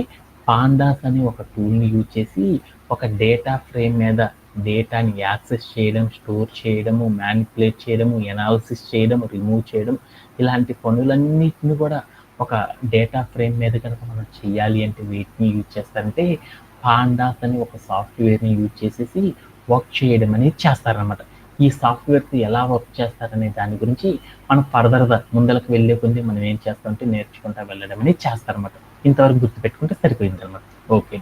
పాండాస్ అనే ఒక టూల్ని యూజ్ చేసి ఒక డేటా ఫ్రేమ్ మీద డేటాని యాక్సెస్ చేయడం, స్టోర్ చేయడము, మ్యానిపులేట్ చేయడము, ఎనాలిసిస్ చేయడం, రిమూవ్ చేయడం, ఇలాంటి పనులన్నిటిని కూడా ఒక డేటా ఫ్రేమ్ మీద కనుక మనం చేయాలి అంటే వీటిని యూజ్ చేస్తారంటే పాండాస్ అని ఒక సాఫ్ట్వేర్ని యూజ్ చేసేసి వర్క్ చేయడం అనేది చేస్తారనమాట. ఈ సాఫ్ట్వేర్స్ ఎలా వర్క్ చేస్తారనే దాని గురించి మనం ఫర్దర్‌గా ముందలకు వెళ్ళే కొద్దీ మనం ఏం చేస్తామంటే నేర్చుకుంటా వెళ్ళడం అనేది చేస్తారనమాట. ఇంతవరకు గుర్తుపెట్టుకుంటే సరిపోయిందనమాట. Okay.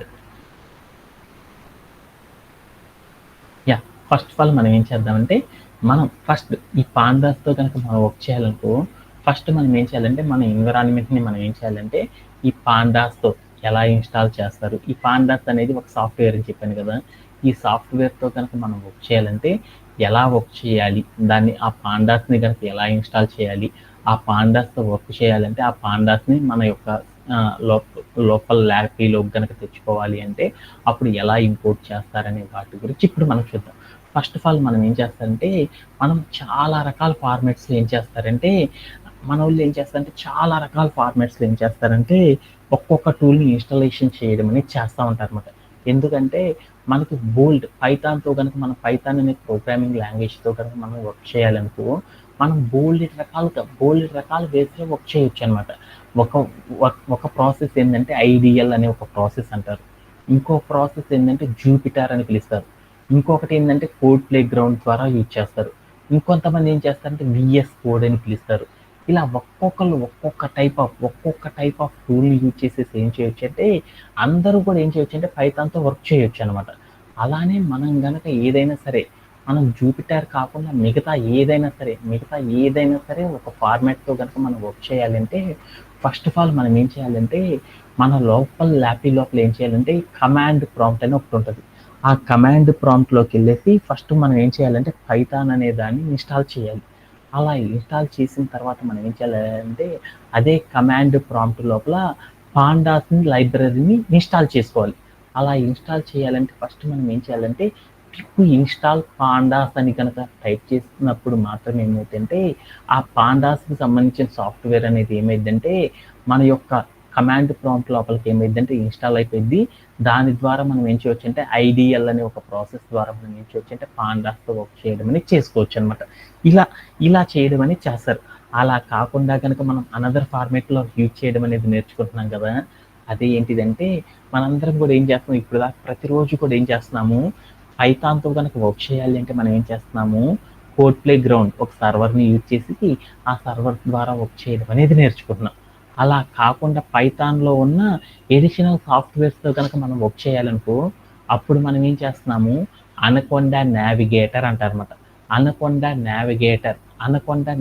Yeah! First of all మనం ఏం చేద్దామంటే, మనం ఫస్ట్ ఈ పాండాస్‌తో గనక మనం వర్క్ చేయాలనుకో, ఫస్ట్ మనం ఏం చేయాలంటే, మన ఎన్విరాన్మెంట్‌ని మనం ఏం చేయాలంటే, ఈ పాండాస్‌తో ఎలా ఇన్‌స్టాల్ చేస్తారు? ఈ పాండాస్ అనేది ఒక సాఫ్ట్‌వేర్ అని చెప్పాను కదా! ఈ సాఫ్ట్‌వేర్‌తో గనక మనం వర్క్ చేయాలంటే, ఎలా వర్క్ చేయాలి? దాన్ని ఆ పాండాస్‌ని గనక ఎలా ఇన్‌స్టాల్ చేయాలి? ఆ పాండాస్‌తో వర్క్ చేయాలంటే, ఆ పాండాస్‌ని మన యొక్క లోపల ల్యాపీలోకి గనక తెచ్చుకోవాలి అంటే, అప్పుడు ఎలా ఇంపోర్ట్ చేస్తారనే వాటి గురించి ఇప్పుడు మనం చూద్దాం. ఫస్ట్ ఆఫ్ ఆల్ మనం ఏం చేస్తారంటే, మనం చాలా రకాల ఫార్మాట్స్‌లో ఏం చేస్తారంటే, మనోళ్ళు ఏం చేస్తారంటే, చాలా రకాల ఫార్మాట్స్‌లో ఏం చేస్తారంటే, ఒక్కొక్క టూల్‌ని ఇన్‌స్టాలేషన్ చేయడం అనేది చేస్తా ఉంటారనమాట. ఎందుకంటే, మనకి పైథాన్‌తో గనక మనం పైథాన్ అనే ప్రోగ్రామింగ్ లాంగ్వేజ్‌తో గనక మనం వర్క్ చేయాలనుకో, మనం బోలెడు రకాల వేస్‌లో వర్క్ చేయొచ్చనమాట. ఒక ఒక ప్రాసెస్ ఏందంటే ఐడీఎల్ అనే ఒక ప్రాసెస్ అంటారు. ఇంకో ప్రాసెస్ ఏందంటే జూపిటర్ అని పిలుస్తారు. ఇంకొకటి ఏందంటే కోడ్ ప్లే గ్రౌండ్ ద్వారా యూజ్ చేస్తారు. ఇంకొంతమంది ఏం చేస్తారంటే వీఎస్ కోడ్ అని పిలుస్తారు. ఇలా ఒక్కొక్కళ్ళు ఒక్కొక్క టైప్ ఆఫ్ టూల్‌ని యూజ్ చేసేసి ఏం చేయొచ్చంటే అందరూ కూడా ఏం చేయొచ్చంటే పైథాన్‌తో వర్క్ చేయొచ్చనమాట. అలానే మనం గనక ఏదైనా సరే మనం జూపిటర్ కాకుండా మిగతా ఏదైనా సరే ఒక ఫార్మాట్‌తో గనక మనం వర్క్ చేయాలంటే ఫస్ట్ ఆఫ్ ఆల్ మనం ఏం చేయాలంటే మన ల్యాపీ లోపల ఏం చేయాలంటే కమాండ్ ప్రాంప్ట్ అని ఒకటుంటది. ఆ కమాండ్ ప్రాంప్ట్‌లోకెళ్ళేసి ఫస్ట్ మనం ఏం చేయాలంటే పైథాన్ అనే దాన్ని ఇన్‌స్టాల్ చేయాలి. అలా ఇన్‌స్టాల్ చేసిన తర్వాత మనం ఏం చేయాలంటే అదే కమాండ్ ప్రాంప్ట్ లోపల పాండాస్‌ని లైబ్రరీని ఇన్‌స్టాల్ చేసుకోవాలి. అలా ఇన్‌స్టాల్ చేయాలంటే ఫస్ట్ మనం ఏం చేయాలంటే పిప్ ఇన్‌స్టాల్ పాండాస్ అని గనక టైప్ చేసినప్పుడు మాత్రం ఏమైద్దంటే ఆ పాండాస్‌కి సంబంధించిన సాఫ్ట్‌వేర్ అనేది ఏమైద్దంటే మన యొక్క కమాండ్ ప్రాంప్ట్ లోపలికి ఏమైద్దంటే ఇన్‌స్టాల్ అయిపోయిద్ది. దాని ద్వారా మనం ఏం చేయొచ్చంటే ఐడీఎల్ అనే ఒక ప్రాసెస్ ద్వారా మనం ఏం చేయొచ్చంటే పాండాస్‌తో వర్క్ చేయడం అనేది చేసుకోవచ్చనమాట. ఇలా ఇలా చేయడం అనేది చేస్తారు. అలా కాకుండా గనక మనం అనదర్ ఫార్మాట్‌లో యూజ్ చేయడం అనేది నేర్చుకుంటున్నాం కదా! అది ఏంటిదంటే మనందరం కూడా ఏం చేస్తున్నాం ఇప్పటిదాకా ప్రతిరోజు కూడా ఏం చేస్తున్నాము పైథాన్‌తో గనక వర్క్ చేయాలి అంటే మనం ఏం చేస్తున్నాము కోడ్ ప్లే గ్రౌండ్ ఒక సర్వర్‌ని యూజ్ చేసి ఆ సర్వర్ ద్వారా వర్క్ చేయడం అనేది నేర్చుకుంటున్నాం. అలా కాకుండా పైథాన్‌లో ఉన్న ఎడిషనల్ సాఫ్ట్‌వేర్స్‌తో గనక మనం వర్క్ చేయాలనుకో, అప్పుడు మనం ఏం చేస్తున్నాము అనకొండా నావిగేటర్ అంటారన్నమాట. అనకొండా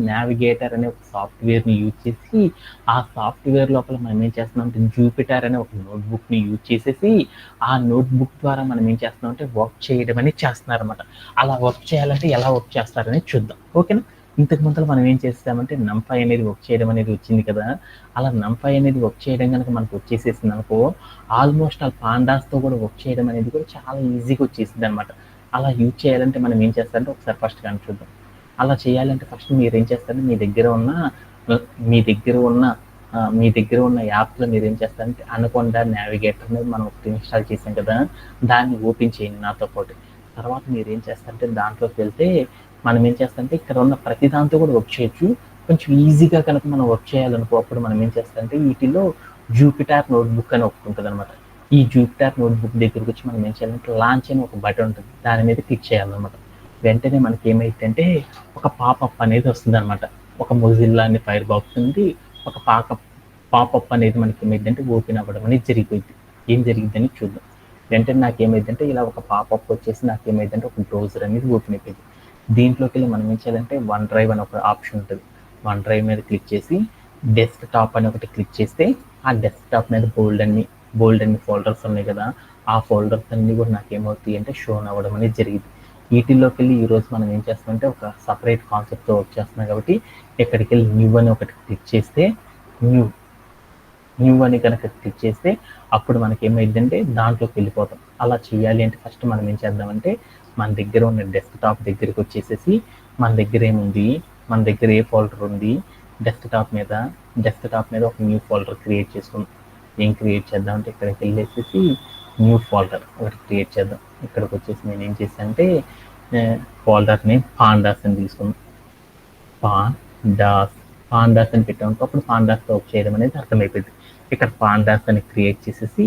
నావిగేటర్ అనే ఒక సాఫ్ట్‌వేర్‌ని యూజ్ చేసి, ఆ సాఫ్ట్‌వేర్ లోపల మనం ఏం చేస్తున్నామంటే జూపిటర్ అనే ఒక నోట్‌బుక్‌ని యూజ్ చేసేసి, ఆ నోట్‌బుక్ ద్వారా మనం ఏం చేస్తున్నామంటే వర్క్ చేయడం అనేది చేస్తున్నారన్నమాట. అలా వర్క్ చేయాలంటే ఎలా వర్క్ చేస్తారనేది చూద్దాం. ఓకేనా? ఇంతకు ముందల మనం ఏం చేసామంటే నంపై అనేది వర్క్ చేయడం అనేది వచ్చింది కదా! అలా నంపై అనేది వర్క్ చేయడం గనక మనకు వచ్చేసేసిందనుకో, ఆల్మోస్ట్ ఆల్ పాండాస్‌తో కూడా వర్క్ చేయడం అనేది కూడా చాలా ఈజీగా వచ్చేసిద్దనమాట. అలా యూజ్ చేయాలంటే మనం ఏం చేస్తారంటే ఒకసారి ఫస్ట్ కానీ చూద్దాం. అలా చేయాలంటే ఫస్ట్ మీరేం చేస్తారంటే ఆహ్, మీ దగ్గర ఉన్న మీ దగ్గర ఉన్న యాప్‌లో మీరేం చేస్తారంటే అనకొండా నావిగేటర్ అనేది మనం ఒకటి ఇన్‌స్టాల్ చేసాం కదా! దాన్ని ఓపెన్ చేయండి నాతో పాటు. తర్వాత మీరేం చేస్తారంటే దాంట్లోకి వెళ్తే మనం ఏం చేస్తామంటే ఇక్కడ ఉన్న ప్రతి దాంతో కూడా వర్క్ చేయొచ్చు. కొంచెం ఈజీగా కనుక మనం వర్క్ చేయాలనుకో అప్పుడు మనం ఏం చేస్తామంటే వీటిలో జూపిటర్ నోట్‌బుక్ అని ఒకటి ఉంటదనమాట. ఈ జూపిటర్ నోట్‌బుక్ దగ్గరకొచ్చి మనం ఏం చేయాలంటే లాంచ్ అని ఒక బటన్ ఉంటుంది. దాని మీద క్లిక్ చేయాలనమాట. వెంటనే మనకి ఏమైద్దంటే ఒక పాపప్ అనేది వస్తుందనమాట. ఒక మొజిల్లా అనే ఫైర్ బాక్స్ నుండి ఒక పాపప్ అనేది మనకి ఏమైద్దంటే ఓపెన్ అవ్వడం అనేది జరిగిపోయిద్ది. ఏం జరిగిద్దని చూద్దాం. వెంటనే నాకేమైద్దంటే ఇలా ఒక పాపప్ వచ్చేసి నాకేమైద్దంటే ఒక బ్రౌజర్ అనేది ఓపెన్ అయిపోయింది. దీంట్లోకెళ్ళి మనం ఏం చేయాలంటే వన్ డ్రైవ్ అని ఒక ఆప్షన్ ఉంటుంది. వన్ డ్రైవ్ మీద క్లిక్ చేసి డెస్క్‌టాప్ అని ఒకటి క్లిక్ చేస్తే ఆ డెస్క్‌టాప్ మీద బోల్డన్ని ఫోల్డర్స్ ఉన్నాయి కదా! ఆ ఫోల్డర్స్ అన్నీ కూడా నాకేమవుతాయి అంటే షోన్ అవ్వడం అనేది జరిగిద్ది. వీటిల్లోకెళ్ళి ఈరోజు మనం ఏం చేస్తామంటే ఒక సెపరేట్ కాన్సెప్ట్‌తో వర్క్ చేస్తున్నాం కాబట్టి ఇక్కడికెళ్ళి న్యూ అని ఒకటి క్లిక్ చేస్తే న్యూ న్యూ అని కనుక క్లిక్ చేస్తే అప్పుడు మనకేమైద్దంటే దాంట్లోకి వెళ్ళిపోతాం. అలా చేయాలి అంటే ఫస్ట్ మనం ఏం చేద్దామంటే మన దగ్గర ఉన్న డెస్క్‌టాప్ దగ్గరికి వచ్చేసేసి మన దగ్గర ఏముంది, మన దగ్గర ఏ ఫోల్డర్ ఉంది, డెస్క్‌టాప్ మీద ఒక న్యూ ఫోల్డర్ క్రియేట్ చేసుకుందాం. ఏం క్రియేట్ చేద్దామంటే ఇక్కడికి వెళ్ళేసేసి న్యూ ఫోల్డర్ ఒకటి క్రియేట్ చేద్దాం. ఇక్కడికి వచ్చేసి నేను ఏం చేశానంటే ఫోల్డర్ నేమ్ పాండాస్ అని తీసుకున్నాను. పాండాస్ పాండాస్ అని పెట్టామనుకో అప్పుడు పాండాస్తో వర్క్ చేయడం అనేది అర్థమైపోయింది. ఇక్కడ పాండాస్ అని క్రియేట్ చేసేసి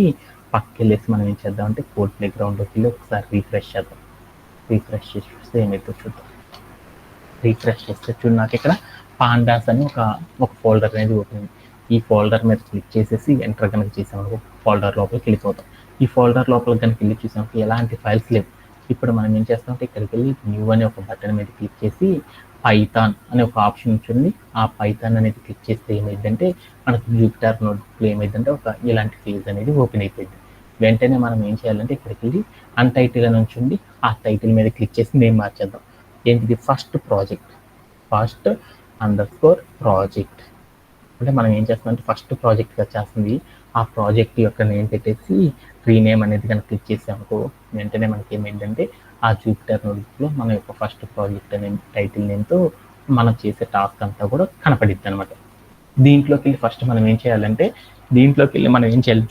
పక్కకెళ్ళేసి మనం ఏం చేద్దామంటే కోడ్ ప్లే గ్రౌండ్లోకి వెళ్ళి ఒకసారి రీఫ్రెష్ చేద్దాం. రీఫ్రెష్ చేసి చూస్తే ఏమైతే చూద్దాం. రీఫ్రెష్ చేస్తే చూడు నాకు ఇక్కడ పాండాస్ అని ఒక ఫోల్డర్ అనేది ఓపెన్ అయింది. ఈ ఫోల్డర్ మీద క్లిక్ చేసేసి ఎంటర్ కనుక చేసామనుకో ఫోల్డర్ లోపలికి వెళ్ళిపోతాం. ఈ ఫోల్డర్ లోపల కనుక వెళ్ళి చూసామంటే ఎలాంటి ఫైల్స్ లేవు. ఇప్పుడు మనం ఏం చేస్తామంటే ఇక్కడికి వెళ్ళి న్యూ అనే ఒక బటన్ మీద క్లిక్ చేసి పైథాన్ అనే ఒక ఆప్షన్ ఉంటుంది. ఆ పైథాన్ అనేది క్లిక్ చేస్తే ఏమైందంటే మనకు జూపిటర్ నోట్బుక్లో ఏమైందంటే ఒక ఇలాంటి పేజ్ అనేది ఓపెన్ అయిపోయింది. వెంటనే మనం ఏం చేయాలంటే ఇక్కడికి వెళ్ళి అన్టైటిల్ అని ఉంటుంది. ఆ టైటిల్ మీద క్లిక్ చేసి నేమ్ మార్చేద్దాం. ఏంటిది ఫస్ట్ ప్రాజెక్ట్ _ప్రాజెక్ట్ అంటే మనం ఏం చేస్తామంటే ఫస్ట్ ప్రాజెక్ట్గా చేస్తుంది. ఆ ప్రాజెక్ట్ యొక్క నేమ్ పెట్టేసి రీనేమ్ అనేది కనుక క్లిక్ చేసామనుకో వెంటనే మనకి ఏమైందంటే ఆ జూపిటర్ నోట్బుక్లో మన యొక్క ఫస్ట్ ప్రాజెక్ట్ అనే టైటిల్ నేమ్తో మనం చేసే టాస్క్ అంతా కూడా కనపడిద్ది అనమాట. దీంట్లోకి వెళ్ళి ఫస్ట్ మనం ఏం చేయాలంటే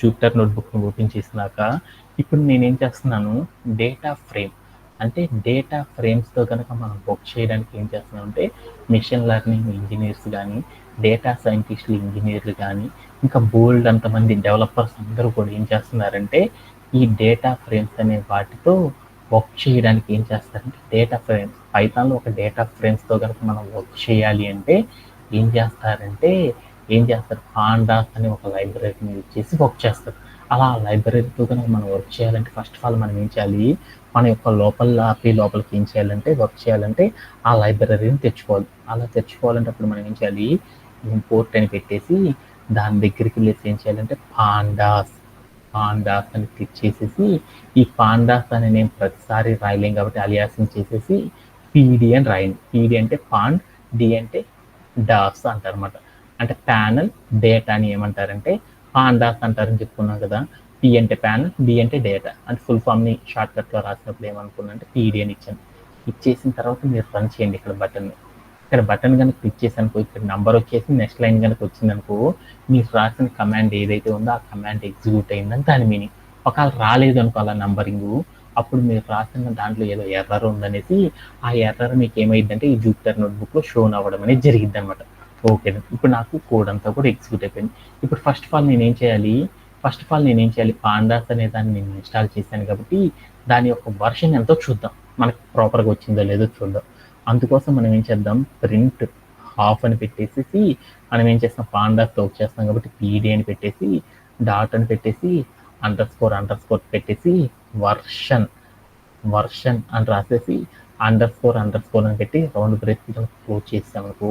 జూపిటర్ నోట్బుక్ను ఓపెన్ చేసినాక ఇప్పుడు నేనేం చేస్తున్నాను డేటా ఫ్రేమ్ అంటే డేటా ఫ్రేమ్స్తో కనుక మనం వర్క్ చేయడానికి ఏం చేస్తున్నాం అంటే మిషన్ లెర్నింగ్ ఇంజనీర్స్ కానీ డేటా సైంటిస్టులు ఇంజనీర్లు కానీ ఇంకా బోల్డ్ అంతమంది డెవలపర్స్ అందరూ కూడా ఏం చేస్తున్నారంటే ఈ డేటా ఫ్రేమ్స్ అనే వాటితో వర్క్ చేయడానికి ఏం చేస్తారంటే డేటా ఫ్రేమ్స్ పైథాన్లో ఒక డేటా ఫ్రేమ్స్తో కనుక మనం వర్క్ చేయాలి అంటే ఏం చేస్తారు పాండాస్ అనే ఒక లైబ్రరీని యూజ్ చేసి వర్క్ చేస్తారు. అలా లైబ్రరీతో కనుక మనం వర్క్ చేయాలంటే ఫస్ట్ ఆఫ్ ఆల్ మనం ఏం చేయాలి మన యొక్క లోపలికి ఏం చేయాలంటే వర్క్ చేయాలంటే ఆ లైబ్రరీని తెచ్చుకోవాలి. అలా తెచ్చుకోవాలంటే అప్పుడు మనం ఏం చేయాలి ఇంపోర్ట్ అని పెట్టేసి దాని దగ్గరికి వెళ్ళేసి ఏం చేయాలంటే పాండాస్ అని క్లిక్ చేసేసి ఈ పాండాస్ అని నేను ప్రతిసారి రాయలేం కాబట్టి అలియాసింగ్ చేసేసి పీడి అని రాయండి. పీడి అంటే పాండ్, డి అంటే డాస్ అంటారు అనమాట. అంటే ప్యానల్ డేటా అని ఏమంటారంటే పాండాస్ అంటారని చెప్పుకున్నాం కదా. పి అంటే ప్యానల్, డి అంటే డేటా అంటే ఫుల్ ఫామ్ని షార్ట్ కట్లో రాసినప్పుడు ఏమనుకున్నా అంటే పీడి అని ఇచ్చాను. ఇచ్చేసిన తర్వాత మీరు రన్ చేయండి. ఇక్కడ బటన్ కనుక క్లిక్ చేసానుకో ఇక్కడ నెంబర్ వచ్చేసి నెక్స్ట్ లైన్ కనుక వచ్చిందనుకో మీరు రాసిన కమాండ్ ఏదైతే ఉందో ఆ కమాండ్ ఎగ్జిక్యూట్ అయిందని దాని మీనింగ్. ఒకవేళ రాలేదు అనుకో అలా నంబరింగ్ అప్పుడు మీరు రాసిన దాంట్లో ఏదో ఎర్రర్ ఉందనేసి ఆ ఎర్రర్ మీకు ఏమైందంటే ఈ జూపిటర్ నోట్బుక్లో షోన్ అవ్వడం అనేది జరిగింది అనమాట. ఓకే, ఇప్పుడు నాకు కోడ్ అంతా కూడా ఎగ్జిక్యూట్ అయిపోయింది. ఇప్పుడు ఫస్ట్ ఆఫ్ ఆల్ నేనేం చేయాలి పాండాస్ అనే దాన్ని నేను ఇన్స్టాల్ చేశాను కాబట్టి దాని యొక్క వర్షన్ ఎంతో చూద్దాం, మనకు ప్రాపర్గా వచ్చిందో లేదో చూద్దాం. అందుకోసం మనం ఏం చేద్దాం ప్రింట్ హాఫ్ అని పెట్టేసి మనం ఏం చేస్తాం పాండాస్తో వర్క్ చేస్తాం కాబట్టి పీడి అని పెట్టేసి డాట్ అని పెట్టేసి అండర్ స్కోర్ పెట్టేసి వర్షన్ అని రాసేసి అండర్ స్కోర్ అని పెట్టి రౌండ్ బ్రేక్ క్లోజ్ చేసామనుకో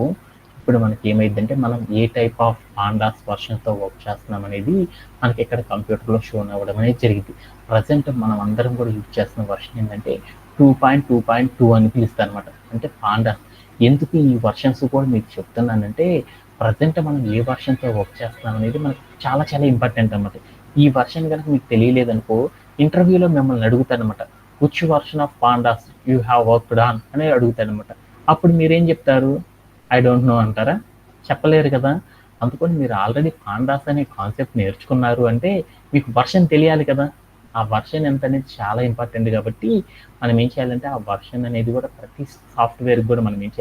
ఇప్పుడు మనకి ఏమైందంటే మనం ఏ టైప్ ఆఫ్ పాండాస్ వర్షన్తో వర్క్ చేస్తున్నాం అనేది మనకి ఇక్కడ కంప్యూటర్లో షోన్ అవ్వడం అనేది జరిగింది. ప్రజెంట్ మనం అందరం కూడా యూజ్ చేస్తున్న వర్షన్ ఏంటంటే 2.2.2 అని పిలుస్తారు అనమాట. అంటే పాండాస్. ఎందుకు ఈ వర్షన్స్ కూడా మీకు చెప్తున్నానంటే ప్రజెంట్ మనం ఏ వర్షన్తో వర్క్ చేస్తున్నాం అనేది మనకు చాలా చాలా ఇంపార్టెంట్ అనమాట. ఈ వర్షన్ కనుక మీకు తెలియలేదనుకో ఇంటర్వ్యూలో మిమ్మల్ని అడుగుతారనమాట which version of pandas you have worked on అని అడుగుతారనమాట. అప్పుడు మీరేం చెప్తారు ఐ డోంట్ నో అంటారా? చెప్పలేరు కదా. అందుకని మీరు ఆల్రెడీ పాండాస్ అనే కాన్సెప్ట్ నేర్చుకున్నారు అంటే మీకు వర్షన్ తెలియాలి కదా. ఆ వర్షన్ ఎంత అనేది చాలా ఇంపార్టెంట్ కాబట్టి మనం ఏం చేయాలంటే ఆ వర్షన్ అనేది కూడా ప్రతి సాఫ్ట్వేర్కి కూడా మనం ఏం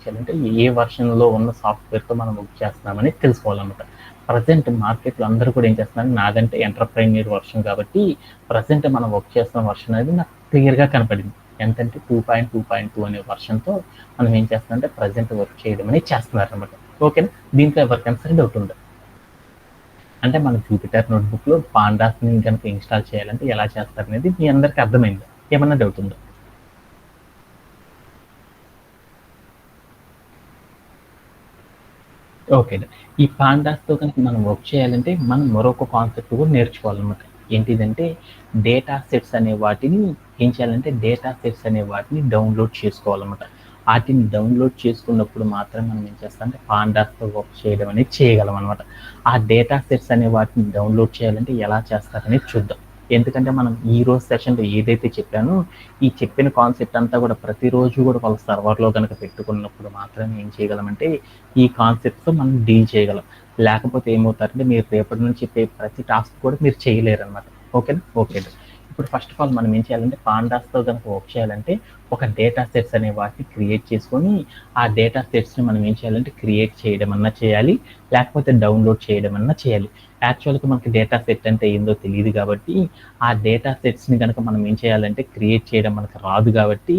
చేయాలంటే ఏ వర్షన్లో ఉన్న సాఫ్ట్వేర్తో మనం వర్క్ చేస్తున్నామని తెలుసుకోవాలన్నమాట. ప్రజెంట్ మార్కెట్లో అందరూ కూడా ఏం చేస్తున్నారు నాదంటే ఎంటర్ప్రైనర్ వర్షన్ కాబట్టి ప్రజెంట్ మనం వర్క్ చేస్తున్న వర్షన్ అనేది నాకు క్లియర్గా కనపడింది. ఎంతంటే 2.2.2 అనే వర్షన్తో మనం ఏం చేస్తామంటే ప్రజెంట్ వర్క్ చేయడం అనేది చేస్తున్నారు అనమాట. ఓకేనా? దీంట్లో ఎవరికైనా సరే డౌట్ ఉందా? అంటే మన జూపిటర్ నోట్బుక్లో పాండాస్ని కనుక ఇన్స్టాల్ చేయాలంటే ఎలా చేస్తారు అనేది మీ అందరికీ అర్థమైందా? ఏమన్నా డౌట్ ఉందా? ఓకే, ఈ పాండాస్తో కనుక మనం వర్క్ చేయాలంటే మనం మరొక కాన్సెప్ట్ కూడా నేర్చుకోవాలన్నమాట. ఏంటిదంటే డేటా సెట్స్ అనే వాటిని డౌన్లోడ్ చేసుకోవాలన్నమాట. వాటిని డౌన్లోడ్ చేసుకున్నప్పుడు మాత్రం మనం ఏం చేస్తామంటే పాండాస్తో వర్క్ చేయడం అనేది చేయగలం అనమాట. ఆ డేటా సెట్స్ అనే వాటిని డౌన్లోడ్ చేయాలంటే ఎలా చేస్తారనేది చూద్దాం. ఎందుకంటే మనం ఈ రోజు సెషన్లో ఏదైతే చెప్పానో ఈ చెప్పిన కాన్సెప్ట్ అంతా కూడా ప్రతిరోజు కూడా వాళ్ళ సర్వర్లో కనుక పెట్టుకున్నప్పుడు మాత్రమే ఏం చేయగలమంటే ఈ కాన్సెప్ట్తో మనం డీల్ చేయగలం. లేకపోతే ఏమవుతారంటే మీరు రేపటి నుంచి చెప్పే ప్రతి టాస్క్ కూడా మీరు చేయలేరు అనమాట. ఓకేనా? ఇప్పుడు ఫస్ట్ ఆఫ్ ఆల్ మనం ఏం చేయాలంటే పాండాస్తో కనుక వర్క్ చేయాలంటే ఒక డేటా సెట్స్ అనే వాటిని క్రియేట్ చేసుకొని ఆ డేటా సెట్స్ని మనం ఏం చేయాలంటే క్రియేట్ చేయడం అన్నా చేయాలి, లేకపోతే డౌన్లోడ్ చేయడం అన్నా చేయాలి. యాక్చువల్‌గా మనకి డేటా సెట్ అంటే ఏందో తెలీదు కాబట్టి, ఆ డేటా సెట్స్‌ని గనక మనం ఏం చేయాలంటే క్రియేట్ చేయడం మనకు రాదు కాబట్టి,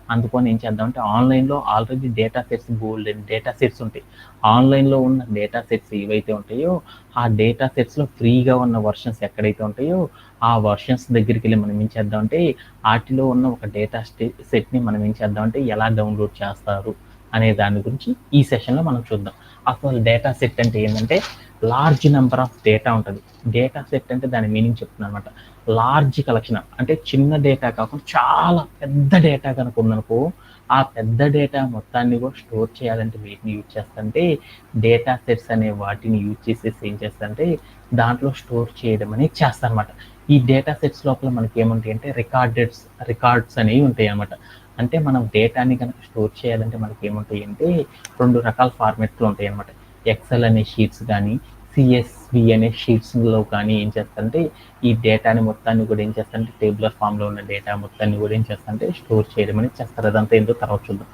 అందుకని ఏం చేద్దామంటే ఆన్‌లైన్‌లో ఆల్రెడీ డేటా సెట్స్ బోలెడన్ని డేటా సెట్స్ ఉంటాయి. ఆన్‌లైన్‌లో ఉన్న డేటా సెట్స్ ఏవైతే ఉంటాయో, ఆ డేటా సెట్స్‌లో ఫ్రీగా ఉన్న వెర్షన్స్ ఎక్కడైతే ఉంటాయో, ఆ వెర్షన్స్ దగ్గరికెళ్ళి మనం ఏం చేద్దామంటే, ఆటిలో ఉన్న ఒక డేటా సెట్‌ని మనం ఏం చేద్దామంటే ఎలా డౌన్‌లోడ్ చేస్తారు అనే దాని గురించి ఈ సెషన్‌లో మనం చూద్దాం. అసలు డేటా సెట్ అంటే ఏందంటే, లార్జ్ నంబర్ ఆఫ్ డేటా ఉంటది. డేటా సెట్ అంటే దాని మీనింగ్ చెప్తున్నాననమాట. లార్జ్ కలెక్షన్ అంటే చిన్న డేటా కాకుండా చాలా పెద్ద డేటా గనుక ఉందనుకో, ఆ పెద్ద డేటా మొత్తాన్ని కూడా స్టోర్ చేయాలంటే వేటిని యూజ్ చేస్తారంటే, డేటా సెట్స్ అనే వాటిని యూజ్ చేసేసి ఏం చేస్తారంటే, దాంట్లో స్టోర్ చేయడం అనేది చేస్తారనమాట. ఈ డేటా సెట్స్ లోపల మనకేముంటాయంటే రికార్డ్స్ అనేవి ఉంటాయనమాట. అంటే మనం డేటాని గనక స్టోర్ చేయాలంటే మనకేముంటాయంటే 2 రకాల ఫార్మాట్‌లు ఉంటాయనమాట. ఎక్సెల్ అనే షీట్స్ గానీ, సీఎస్‌వి అనే షీట్స్‌లో కానీ ఏం చేస్తారంటే, ఈ డేటాని మొత్తాన్ని కూడా ఏం చేస్తారంటే, టేబులర్ ఫామ్‌లో ఉన్న డేటా మొత్తాన్ని కూడా ఏం చేస్తారంటే, స్టోర్ చేయడం అనేది చేస్తారు. అదంతా ఏందో తర్వాత చూద్దాం.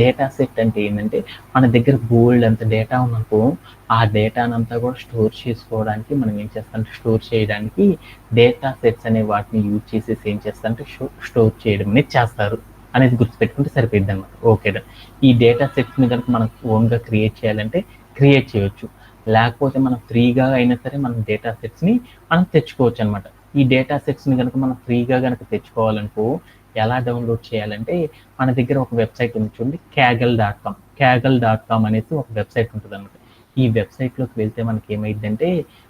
డేటా సెట్ అంటే ఏందంటే, మన దగ్గర బోలెడంత డేటా ఉందనుకో, ఆ డేటానంతా కూడా స్టోర్ చేసుకోవడానికి మనం ఏం చేస్తామంటే, స్టోర్ చేయడానికి డేటా సెట్స్ అనే వాటిని యూజ్ చేసేసి ఏం చేస్తారంటే, స్టోర్ చేయడం అనేది చేస్తారు. అనేది గుర్తుపెట్టుకుంటే సరిపోయిద్దనమాట. Okay done. ఈ డేటా సెట్స్‌ని గనుక మనం ఓన్‌గా క్రియేట్ చేయాలంటే క్రియేట్ చేయొచ్చు. లేకపోతే మనం ఫ్రీగా అయినా సరే మనం డేటా సెట్స్‌ని మనం తెచ్చుకోవచ్చనమాట. ఈ డేటా సెట్స్‌ని గనుక మనం ఫ్రీగా గనుక తెచ్చుకోవాలనుకో ఎలా డౌన్‌లోడ్ చేయాలంటే మన దగ్గర ఒక వెబ్‌సైట్ ఉంది చూడండి కాగల్.కామ్. కాగల్.కామ్ అనేసి ఒక వెబ్‌సైట్ ఉంటదనమాట. ఈ వెబ్‌సైట్‌లోకి వెళ్తే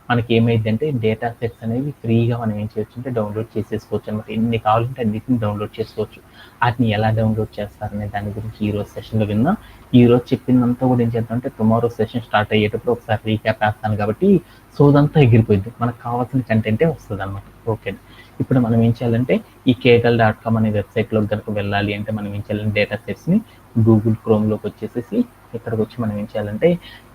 మనకేమైద్దంటే డేటా సెట్స్ అనేవి ఫ్రీగా మనం ఏం చేయొచ్చంటే డౌన్‌లోడ్ చేసేసుకోవచ్చనమాట. ఎన్ని కావాలంటే అన్నిటిని డౌన్‌లోడ్ చేసుకోవచ్చు. ఆటిని ఎలా డౌన్‌లోడ్ చేస్తారనే దాని గురించి ఈరోజు సెషన్‌లో విందాం. ఈరోజు చెప్పిందంతా కూడా ఏం చేద్దామంటే టుమారో సెషన్ స్టార్ట్ అయ్యేటప్పుడు ఒకసారి రీక్యాప్ వేస్తాను కాబట్టి సోదంతా ఎగిరిపోయిద్ది. మనకు కావాల్సిన కంటెంటే వస్తదనమాట. ఓకే. ఇప్పుడు మనం ఏం చేయాలంటే ఈ కేగల్.కామ్ అనే వెబ్‌సైట్‌లోకి గనుక వెళ్ళాలి అంటే మనం ఏం చేయాలంటే డేటా సెట్స్‌ని గూగుల్ క్రోమ్‌లోకి వచ్చేసేసి ఇక్కడికొచ్చి మనం ఏం చేయాలంటే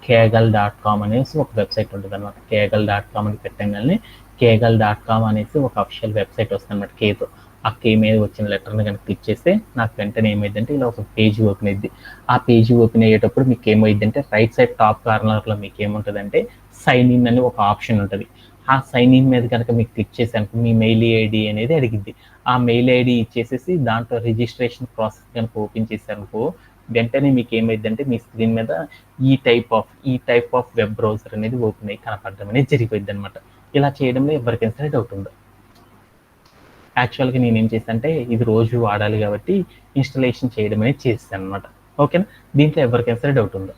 కేగల్.కామ్ అనేసి ఒక వెబ్‌సైట్ ఉంటదనమాట. కేగల్.కామ్ అని పెట్టంగానే కేగల్.కామ్ అనేసి ఒక అఫీషియల్ వెబ్‌సైట్ వస్తదనమాట కేతో. ఆ కే మీద వచ్చిన లెటర్‌ని గనుక క్లిక్ చేస్తే నాకు వెంటనే ఏమైద్దంటే ఇలా ఒక పేజ్ ఓపెన్ అయిద్ది. ఆ పేజ్ ఓపెన్ అయ్యేటప్పుడు మీకేమైద్దంటే రైట్ సైడ్ టాప్ కార్నర్‌లో మీకేముంటదంటే సైన్ ఇన్ అని ఒక ఆప్షన్ ఉంటది. ఆ సైన్ ఇన్ మీద కనుక మీకు క్లిక్ చేశారనుకో మీ మెయిల్ ఐడీ అనేది అడిగిద్ది. ఆ మెయిల్ ఐడీ ఇచ్చేసేసి దాంట్లో రిజిస్ట్రేషన్ ప్రాసెస్ గనుక ఓపెన్ చేశారనుకో వెంటనే మీకేమైద్దంటే మీ స్క్రీన్ మీద ఈ టైప్ ఆఫ్ వెబ్ బ్రౌజర్ అనేది ఓపెన్ అయ్యి కనపడడం అనేది జరిగిపోయిద్దనమాట. ఇలా చేయడంలో ఎవరికైనా సరే డౌట్ ఉందా? యాక్చువల్‌గా నేనేం చేశానంటే ఇది రోజు వాడాలి కాబట్టి ఇన్‌స్టాలేషన్ చేయడం అనేది చేసేసాననమాట. ఓకేనా? దీంట్లో ఎవరికైనా సరే డౌట్ ఉందా?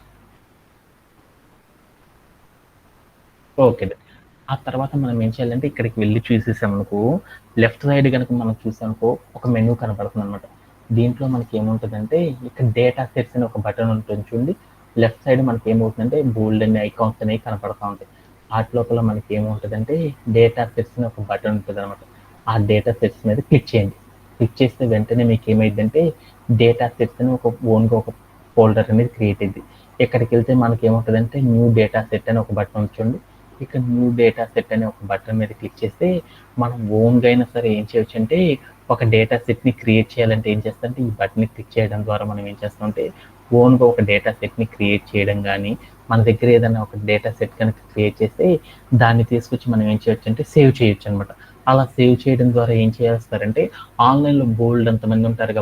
ఓకే. ఆ తర్వాత మనం ఏం చేయాలంటే ఇక్కడికి వెళ్లి చూసేసామనుకో, లెఫ్ట్ సైడ్ గనుక మనం చూసామనుకో ఒక మెనూ కనపడుతుందనమాట. దీంట్లో మనకేముంటదంటే ఇక్కడ డేటా సెట్స్ అని ఒక బటన్ ఉంటుంది చూడండి. లెఫ్ట్ సైడ్ మనకేమవుతుందంటే బోల్డన్ని ఐకాన్స్ అనేవి కనపడతా ఉంటాయి. ఆటి లోపల మనకేముంటదంటే డేటా సెట్స్ అని ఒక బటన్ ఉంటదనమాట. ఆ డేటా సెట్స్ మీద క్లిక్ చేయండి. క్లిక్ చేస్తే వెంటనే మీకేమైద్దంటే డేటా సెట్స్ అని ఓన్‌గా ఒక ఫోల్డర్ అనేది క్రియేట్ అయిద్ది. ఇక్కడికెళ్తే మనకేముంటదంటే న్యూ డేటా సెట్ అని ఒక బటన్ ఉంది చూడండి. ఇక్కడ న్యూ డేటా సెట్ అనే ఒక బటన్ మీద క్లిక్ చేస్తే మనం ఓన్‌గా అయినా సరే ఏం చేయొచ్చంటే ఒక డేటా సెట్‌ని క్రియేట్ చేయాలంటే ఏం చేస్తామంటే ఈ బటన్‌ని క్లిక్ చేయడం ద్వారా మనం ఏం చేస్తామంటే ఓన్‌గా ఒక డేటా సెట్‌ని క్రియేట్ చేయడం గానీ, మన దగ్గర ఏదైనా ఒక డేటా సెట్ కనుక క్రియేట్ చేస్తే దాన్ని తీసుకొచ్చి మనం ఏం చేయొచ్చంటే సేవ్ చేయొచ్చనమాట. అలా సేవ్ చేయడం ద్వారా ఏం చేస్తారంటే ఆన్‌లైన్‌లో బోలెడంత మంది ఉంటారు